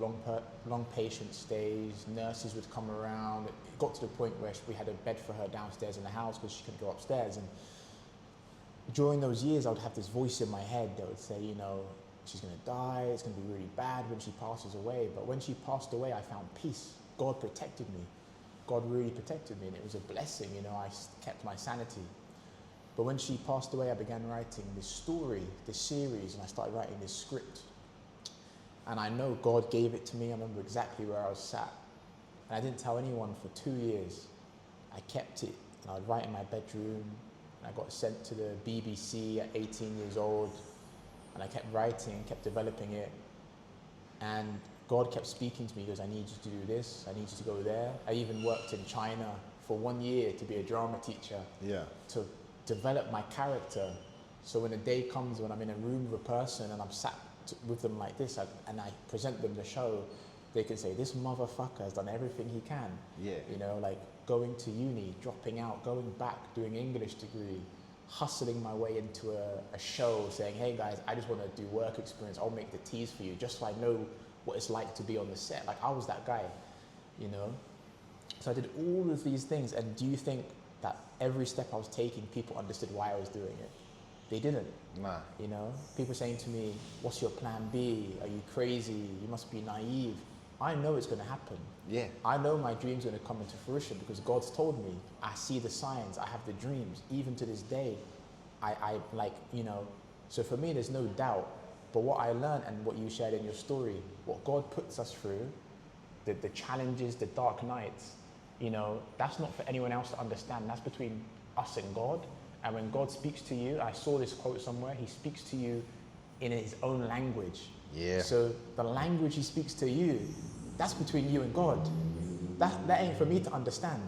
Speaker 2: long patient stays, nurses would come around. It got to the point where we had a bed for her downstairs in the house because she couldn't go upstairs. And during those years, I would have this voice in my head that would say, you know, she's going to die, it's going to be really bad when she passes away. But when she passed away, I found peace. God protected me. God really protected me, and it was a blessing, you know, I kept my sanity. But when she passed away, I began writing this story, this series, and I started writing this script. And I know God gave it to me. I remember exactly where I was sat. And I didn't tell anyone for 2 years. I kept it, and I would write in my bedroom. And I got sent to the BBC at 18 years old. And I kept writing, kept developing it. And God kept speaking to me. He goes, I need you to do this. I need you to go there. I even worked in China for 1 year to be a drama teacher.
Speaker 1: Yeah.
Speaker 2: To develop my character. So when a day comes when I'm in a room with a person and I'm sat with them like this and I present them the show, they can say, this motherfucker has done everything he can.
Speaker 1: Yeah.
Speaker 2: You know, like going to uni, dropping out, going back, doing English degree, hustling my way into a show, saying, hey guys, I just want to do work experience. I'll make the teas for you just so I know what it's like to be on the set. Like I was that guy, you know? So I did all of these things. And do you think that every step I was taking, people understood why I was doing it? They didn't.
Speaker 1: Nah.
Speaker 2: You know, people saying to me, what's your plan B? Are you crazy? You must be naive. I know it's going to happen.
Speaker 1: Yeah.
Speaker 2: I know my dream's going to come into fruition because God's told me. I see the signs. I have the dreams. Even to this day, I like, you know, so for me, there's no doubt. But what I learned and what you shared in your story, what God puts us through, the challenges, the dark nights, you know, that's not for anyone else to understand. That's between us and God. And when God speaks to you, I saw this quote somewhere, he speaks to you in his own language.
Speaker 1: Yeah.
Speaker 2: So the language he speaks to you, that's between you and God. That ain't for me to understand.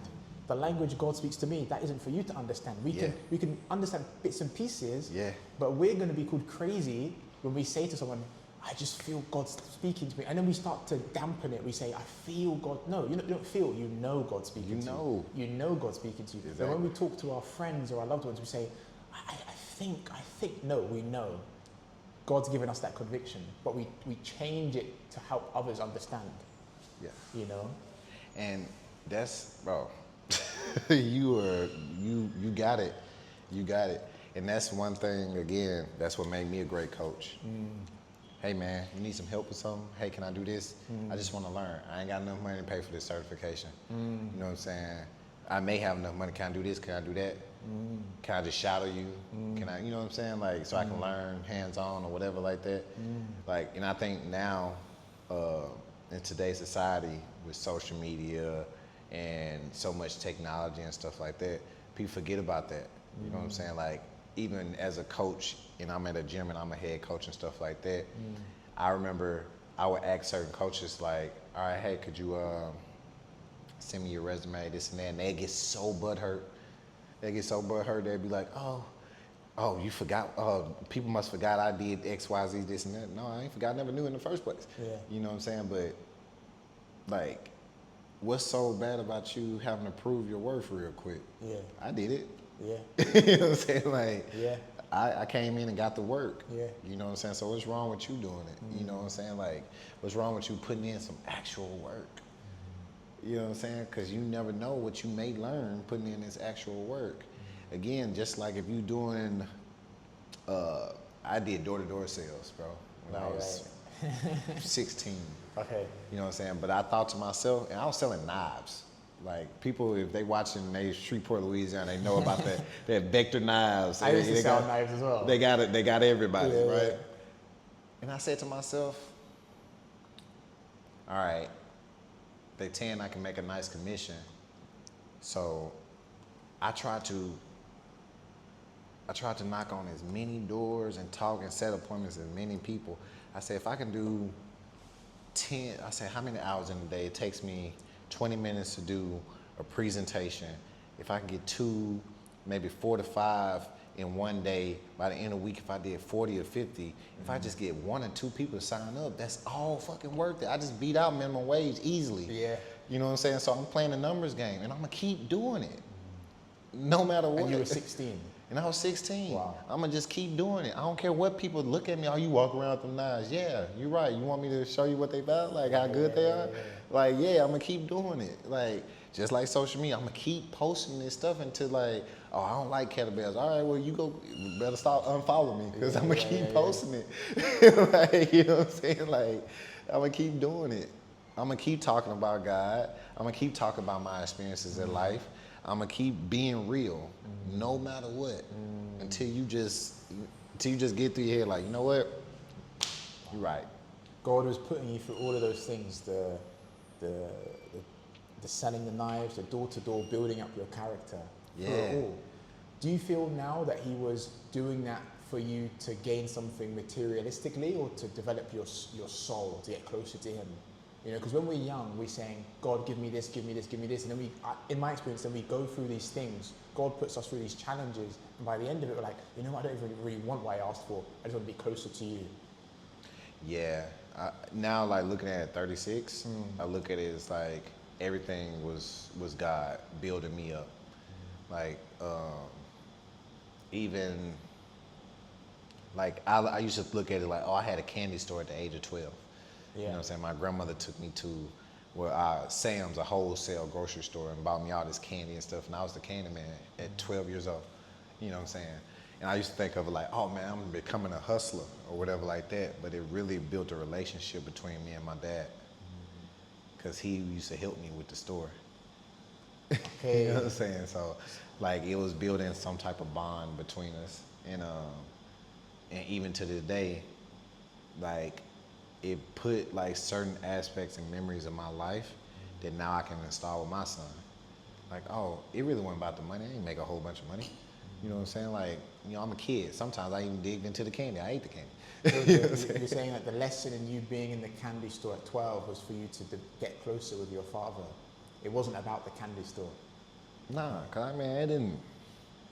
Speaker 2: The language God speaks to me, that isn't for you to understand. We can understand bits and pieces, but we're going to be called crazy when we say to someone, I just feel God speaking to me. And then we start to dampen it. We say, I feel God. No, you don't feel, you know God speaking to you. You know God speaking to you.
Speaker 1: Exactly.
Speaker 2: So when we talk to our friends or our loved ones, we say, I think, no, we know. God's given us that conviction, but we change it to help others understand.
Speaker 1: Yeah.
Speaker 2: You know?
Speaker 1: And that's, bro, you got it. You got it. And that's one thing, again, that's what made me a great coach. Hey man, you need some help with something? Hey, can I do this? I just want to learn. I ain't got enough money to pay for this certification. You know what I'm saying? I may have enough money. Can I do this? Can I do that? Can I just shadow you? Can I, you know what I'm saying? Like, so I can learn hands-on or whatever like that. Like, and I think now, in today's society with social media and so much technology and stuff like that, people forget about that. You know what I'm saying? Like, even as a coach, and I'm at a gym and I'm a head coach and stuff like that, I remember I would ask certain coaches like, all right, hey, could you send me your resume, this and that, and they get so butthurt. They'd be like, oh, you forgot, people must forgot I did X, Y, Z, this and that. No, I ain't forgot, I never knew in the first place.
Speaker 2: Yeah.
Speaker 1: You know what I'm saying? But, like, what's so bad about you having to prove your worth real quick?
Speaker 2: Yeah.
Speaker 1: I did it.
Speaker 2: Yeah.
Speaker 1: You know what I'm saying? Like,
Speaker 2: Yeah.
Speaker 1: I came in and got the work.
Speaker 2: Yeah.
Speaker 1: You know what I'm saying? So what's wrong with you doing it? You know what I'm saying? Like, what's wrong with you putting in some actual work? You know what I'm saying? Because you never know what you may learn putting in this actual work. Again, just like if you doing, I did door-to-door sales, bro, when I was 16.
Speaker 2: Okay.
Speaker 1: You know what I'm saying? But I thought to myself, and I was selling knives. Like, people, if they watching they Shreveport, Louisiana, they know about that Vector knives.
Speaker 2: I used to sell knives as well.
Speaker 1: They got everybody,
Speaker 2: Yeah,
Speaker 1: right?
Speaker 2: yeah.
Speaker 1: And I said to myself, all right, they 10, I can make a nice commission. So I tried to knock on as many doors and talk and set appointments with as many people. I said, if I can do 10, I said, how many hours in a day? It takes me 20 minutes to do a presentation. If I can get 2, maybe 4 to 5 in one day, by the end of the week, if I did 40 or 50, if I just get 1 or 2 people to sign up, that's all fucking worth it. I just beat out minimum wage easily.
Speaker 2: Yeah.
Speaker 1: You know what I'm saying? So I'm playing the numbers game, and I'm gonna keep doing it, no matter what.
Speaker 2: And you were 16.
Speaker 1: And I was 16.
Speaker 2: Wow.
Speaker 1: I'm gonna just keep doing it. I don't care what people look at me. Oh, you walk around with them knives. Yeah, you're right. You want me to show you what they about? Like how good they are? Like, yeah, I'm gonna keep doing it. Like, just like social media, I'm gonna keep posting this stuff until like, oh, I don't like kettlebells. All right, well, you better stop unfollow me because I'm gonna keep posting it. Like, you know what I'm saying? Like, I'm gonna keep doing it. I'm gonna keep talking about God. I'm gonna keep talking about my experiences in life. I'm gonna keep being real, no matter what, until you just get through your head like, you know what? You're right.
Speaker 2: God was putting you through all of those things, the selling the knives, the door-to-door, building up your character.
Speaker 1: Yeah.
Speaker 2: Through it all. Do you feel now that he was doing that for you to gain something materialistically or to develop your soul, to get closer to him? You know, because when we're young, we're saying, God, give me this, give me this, give me this. And then in my experience, then we go through these things. God puts us through these challenges. And by the end of it, we're like, you know what, I don't really want what I asked for. I just want to be closer to you.
Speaker 1: Yeah. Now, like looking at it at 36, I look at it as like everything was God building me up. Like, even, like I used to look at it like, oh, I had a candy store at the age of 12. You know what I'm saying? My grandmother took me to Sam's, a wholesale grocery store, and bought me all this candy and stuff. And I was the candy man at 12 years old. You know what I'm saying? And I used to think of it like, oh man, I'm becoming a hustler or whatever like that. But it really built a relationship between me and my dad. Because he used to help me with the store.
Speaker 2: Okay.
Speaker 1: You know what I'm saying? So, like, it was building some type of bond between us. And even to this day, like, it put like certain aspects and memories of my life that now I can install with my son. Like, oh, it really wasn't about the money. I didn't make a whole bunch of money. You know what I'm saying? Like, you know, I'm a kid. Sometimes I even digged into the candy. I ate the candy.
Speaker 2: You're saying that the lesson in you being in the candy store at 12 was for you to get closer with your father. It wasn't about the candy store.
Speaker 1: Nah, cause I mean,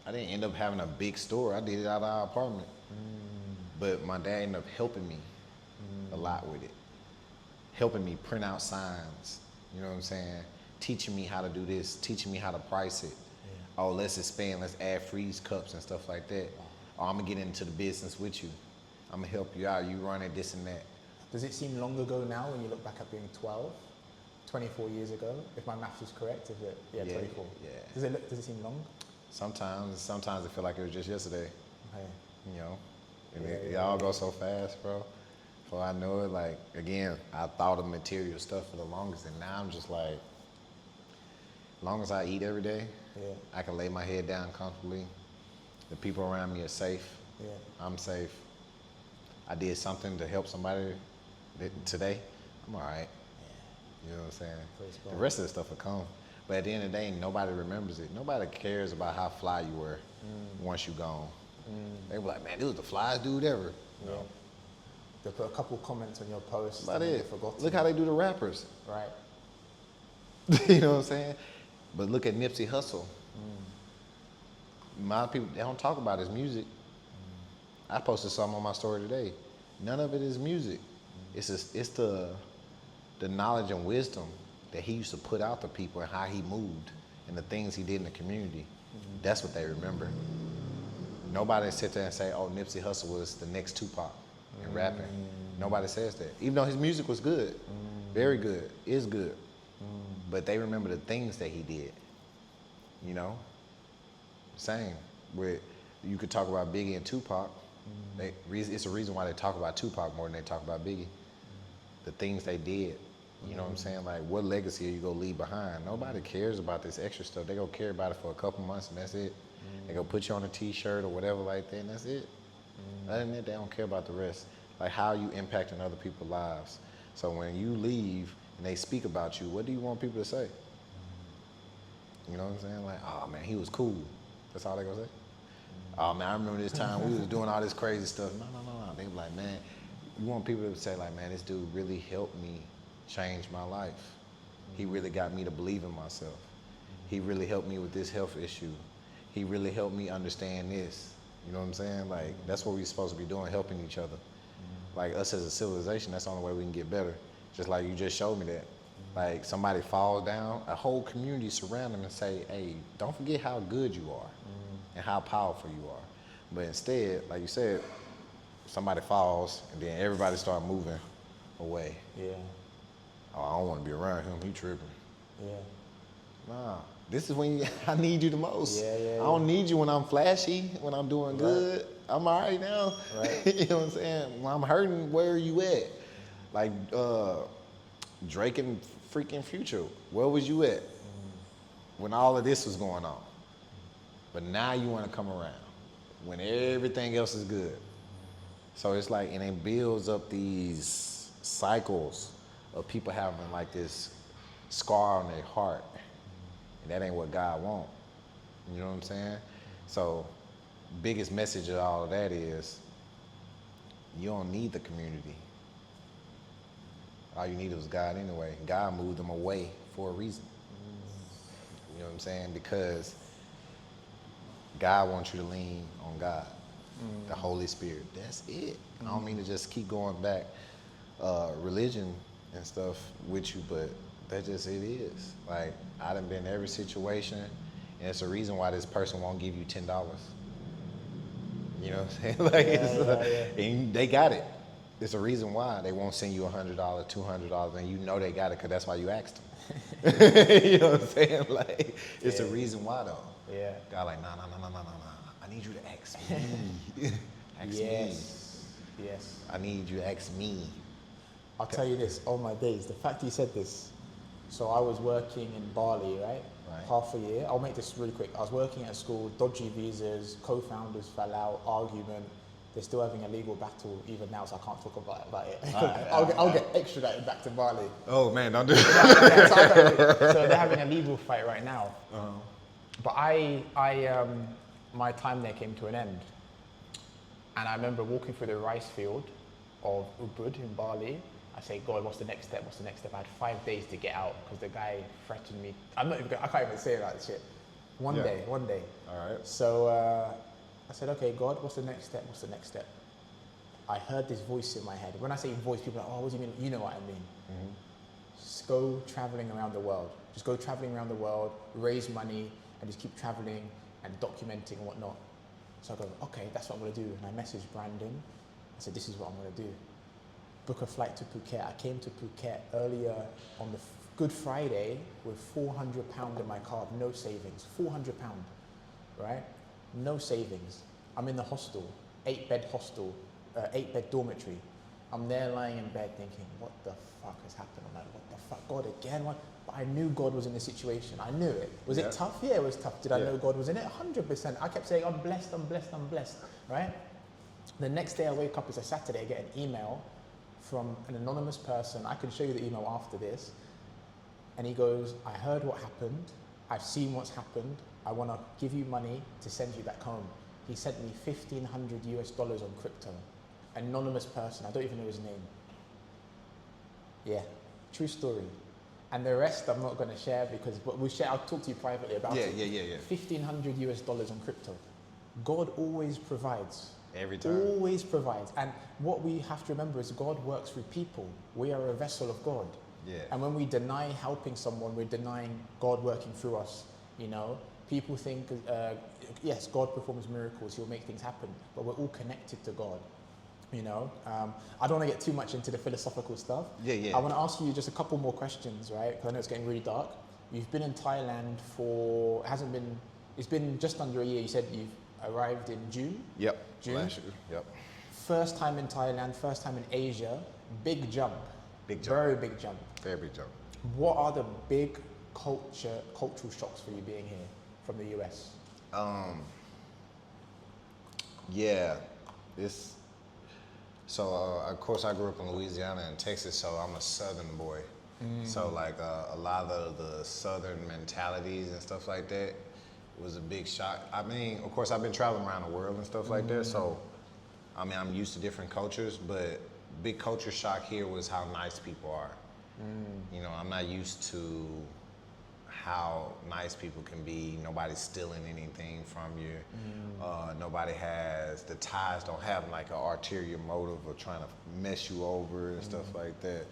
Speaker 1: I didn't end up having a big store. I did it out of our apartment. But my dad ended up helping me a lot with it. Helping me print out signs, you know what I'm saying? Teaching me how to do this, teaching me how to price it. Yeah. Oh, let's expand, let's add freeze cups and stuff like that. Oh, I'm gonna get into the business with you. I'm gonna help you out, you run it, this and that.
Speaker 2: Does it seem long ago now when you look back at being 12? 24 years ago, if my maths is correct, is it? Yeah, 24. Yeah. Does it seem long?
Speaker 1: Sometimes I feel like it was just yesterday.
Speaker 2: Okay.
Speaker 1: You know, and it all goes so fast, bro. Before I know it, like, again, I thought of material stuff for the longest, and now I'm just like long as I eat every day,
Speaker 3: Yeah.
Speaker 1: I can lay my head down comfortably. The people around me are safe.
Speaker 3: Yeah.
Speaker 1: I'm safe. I did something to help somebody today, I'm all right. You know what I'm saying?
Speaker 3: Praise
Speaker 1: The
Speaker 3: God.
Speaker 1: rest of the stuff will come. But at the end of the day, nobody remembers it. Nobody cares about how fly you were once you gone. They were like, man, this was the flyest dude ever.
Speaker 3: Yeah. They put a couple comments on your post.
Speaker 1: About
Speaker 3: and then
Speaker 1: it.
Speaker 3: they forgot.
Speaker 1: Look how they do the rappers.
Speaker 3: Right.
Speaker 1: You know what I'm saying? But look at Nipsey Hussle. A lot of people, they don't talk about his music. I posted something on my story today. None of it is music. It's the knowledge and wisdom that he used to put out to people and how he moved and the things he did in the community. That's what they remember. Nobody sit there and say, oh, Nipsey Hussle was the next Tupac in rapping. Nobody says that. Even though his music was good, very good, is good. But they remember the things that he did. You know? Same. With, you could talk about Biggie and Tupac. It's a reason why they talk about Tupac more than they talk about Biggie. The things they did. You know what I'm saying? Like, what legacy are you gonna leave behind? Nobody cares about this extra stuff. They gonna care about it for a couple months and that's it. They gonna put you on a t-shirt or whatever like that and that's it. Other than that, they don't care about the rest. Like how you impacting other people's lives. So when you leave and they speak about you, what do you want people to say? You know what I'm saying? Like, oh man, he was cool. That's all they gonna say? Oh man, I remember this time we was doing all this crazy stuff. No. They be like, man, you want people to say like, man, this dude really helped me change my life. He really got me to believe in myself. He really helped me with this health issue. He really helped me understand this. You know what I'm saying? Like, that's what we're supposed to be doing, helping each other. Like us as a civilization, that's the only way we can get better. Just like you just showed me that. Like somebody falls down, a whole community surround them and say, hey, don't forget how good you are and how powerful you are. But instead, like you said, somebody falls and then everybody start moving away.
Speaker 3: Yeah.
Speaker 1: Oh, I don't want to be around him, he tripping.
Speaker 3: Yeah.
Speaker 1: Nah, this is when I need you the most.
Speaker 3: Yeah.
Speaker 1: I don't need you when I'm flashy, when I'm doing good. I'm all right now.
Speaker 3: Right.
Speaker 1: You know what I'm saying? When I'm hurting, where are you at? Like Drake and freaking Future, where was you at when all of this was going on? But now you want to come around when everything else is good. So it's like, and it builds up these cycles of people having like this scar on their heart. And that ain't what God wants. You know what I'm saying? So biggest message of all of that is you don't need the community. All you needed was God anyway. God moved them away for a reason. You know what I'm saying? Because God wants you to lean on God, the Holy Spirit. That's it. I don't mean to just keep going back religion and stuff with you, but that's just it is. Like, I done been in every situation, and it's a reason why this person won't give you $10. You know what I'm saying? Like, and they got it. It's a reason why they won't send you $100, $200, and you know they got it because that's why you asked them. You know what I'm saying? Like, it's a reason why though.
Speaker 3: Yeah.
Speaker 1: God like, nah. I need you to ask me. Ask me.
Speaker 3: Yes.
Speaker 1: I need you to ask me.
Speaker 3: I'll tell you this, oh my days, the fact you said this. So I was working in Bali, right? Half a year. I'll make this really quick. I was working at a school, dodgy visas, co-founders fell out, argument. They're still having a legal battle even now, so I can't talk about it. I'll get extradited back to Bali.
Speaker 1: Oh man, don't do that.
Speaker 3: So they're having a legal fight right now. But my time there came to an end. And I remember walking through the rice field of Ubud in Bali. I say, God, what's the next step? What's the next step? I had 5 days to get out because the guy threatened me. I can't even say it like shit. One day.
Speaker 1: All right.
Speaker 3: So I said, okay, God, what's the next step? What's the next step? I heard this voice in my head. When I say voice, people are like, oh, what do you mean? You know what I mean. Just go traveling around the world. Just go traveling around the world, raise money, and just keep traveling and documenting and whatnot. So I go, okay, that's what I'm going to do. And I messaged Brandon. I said, this is what I'm going to do. Book a flight to Phuket. I came to Phuket earlier on the Good Friday with £400 in my card, no savings. £400, right? No savings. I'm in the hostel, 8-bed hostel, 8-bed dormitory. I'm there lying in bed thinking, what the fuck has happened? I'm like, what the fuck, God, again? What? But I knew God was in the situation. I knew it. Was
Speaker 1: Yeah.
Speaker 3: it tough? Yeah, it was tough. Did I
Speaker 1: Yeah.
Speaker 3: know God was in it? 100%. I kept saying, I'm blessed, I'm blessed, I'm blessed, right? The next day I wake up, it's a Saturday, I get an email from an anonymous person. I can show you the email after this. And he goes, I heard what happened. I've seen what's happened. I want to give you money to send you back home. He sent me $1,500 on crypto. Anonymous person. I don't even know his name. Yeah, true story. And the rest I'm not going to share because we'll share. I'll talk to you privately about it.
Speaker 1: Yeah.
Speaker 3: $1,500 on crypto. God always provides.
Speaker 1: Every time.
Speaker 3: Always provides. And what we have to remember is God works through people. We are a vessel of God.
Speaker 1: Yeah.
Speaker 3: And when we deny helping someone, we're denying God working through us. You know, people think, yes, God performs miracles. He'll make things happen. But we're all connected to God. You know, I don't want to get too much into the philosophical stuff.
Speaker 1: Yeah.
Speaker 3: I want to ask you just a couple more questions, right? Because I know it's getting really dark. You've been in Thailand for, it's been just under a year. You said you've arrived in June?
Speaker 1: Yep.
Speaker 3: June?
Speaker 1: Last year. Yep.
Speaker 3: First time in Thailand, first time in Asia. Big jump.
Speaker 1: Big jump.
Speaker 3: Very big jump.
Speaker 1: Very big jump.
Speaker 3: What are the big cultural shocks for you being here from the US?
Speaker 1: Yeah, of course I grew up in Louisiana and Texas, so I'm a Southern boy. So like a lot of the Southern mentalities and stuff like that was a big shock. I mean, of course I've been traveling around the world and stuff like that, so I mean I'm used to different cultures, but big culture shock here was how nice people are. You know, I'm not used to how nice people can be. Nobody's stealing anything from you. Nobody has, the ties don't have like an ulterior motive of trying to mess you over and stuff like that.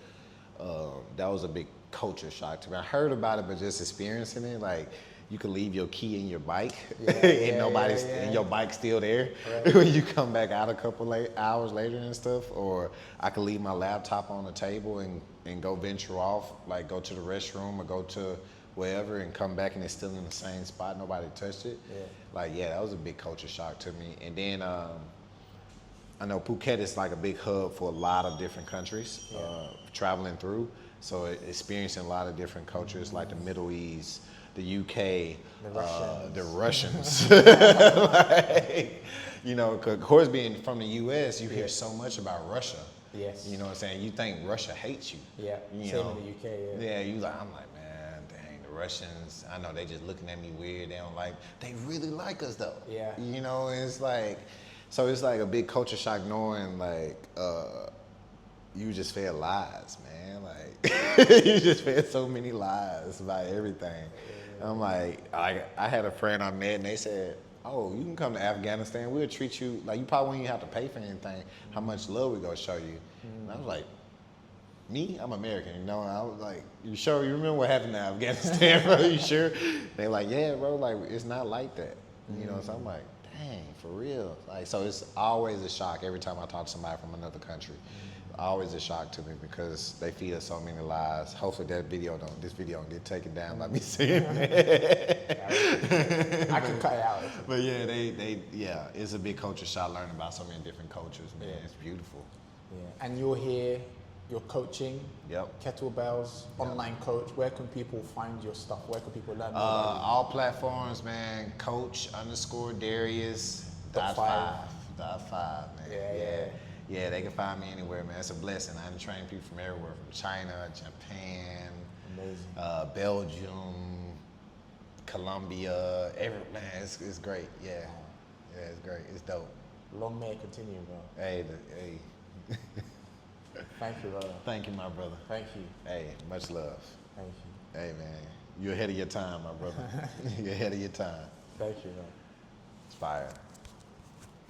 Speaker 1: That was a big culture shock to me. I heard about it, but just experiencing it, like you could leave your key in your bike and your bike's still there when you come back out a couple hours later and stuff. Or I could leave my laptop on the table and go venture off, like go to the restroom or go to wherever and come back and it's still in the same spot. Nobody touched it. That was a big culture shock to me. And then I know Phuket is like a big hub for a lot of different countries traveling through. So experiencing a lot of different cultures like the Middle East, the UK, the Russians. Like, you know, of course being from the US, you hear so much about Russia.
Speaker 3: Yes.
Speaker 1: You know what I'm saying? You think Russia hates you.
Speaker 3: Yeah,
Speaker 1: you
Speaker 3: same
Speaker 1: know?
Speaker 3: in the UK,
Speaker 1: Yeah, I'm like, man, dang, the Russians, I know they just looking at me weird. They don't like, they really like us though.
Speaker 3: Yeah.
Speaker 1: You know, it's like, so it's like a big culture shock knowing like, you just fed lies, man. Like, you just fed so many lies about everything. I'm like, I had a friend I met and they said, oh, you can come to Afghanistan. We'll treat you like you probably won't even have to pay for anything. How much love we gonna show you? And I was like, me? I'm American, you know? And I was like, you sure? You remember what happened in Afghanistan, bro? You sure? They're like, yeah, bro. Like, it's not like that. You know? So I'm like, dang, for real. Like, so it's always a shock every time I talk to somebody from another country. Always a shock to me because they feed us so many lies. Hopefully this video don't get taken down by me saying that.
Speaker 3: I can cut it out.
Speaker 1: But yeah, yeah, it's a big culture shock learning about so many different cultures, man. Yeah. It's beautiful.
Speaker 3: Yeah. And you're here, you're coaching.
Speaker 1: Yep.
Speaker 3: Kettlebells, online coach. Where can people find your stuff? Where can people learn more?
Speaker 1: All platforms, man. Coach_Darius. .5, man. Yeah, they can find me anywhere, man. It's a blessing. I train people from everywhere, from China, Japan, Belgium, Colombia, man, it's great. Yeah, it's great. It's dope.
Speaker 3: Long may it continue, bro.
Speaker 1: Hey.
Speaker 3: Thank you, brother.
Speaker 1: Thank you, my brother.
Speaker 3: Thank you.
Speaker 1: Hey, much love.
Speaker 3: Thank you.
Speaker 1: Hey, man, you're ahead of your time, my brother. You're ahead of your time.
Speaker 3: Thank you, bro.
Speaker 1: It's fire.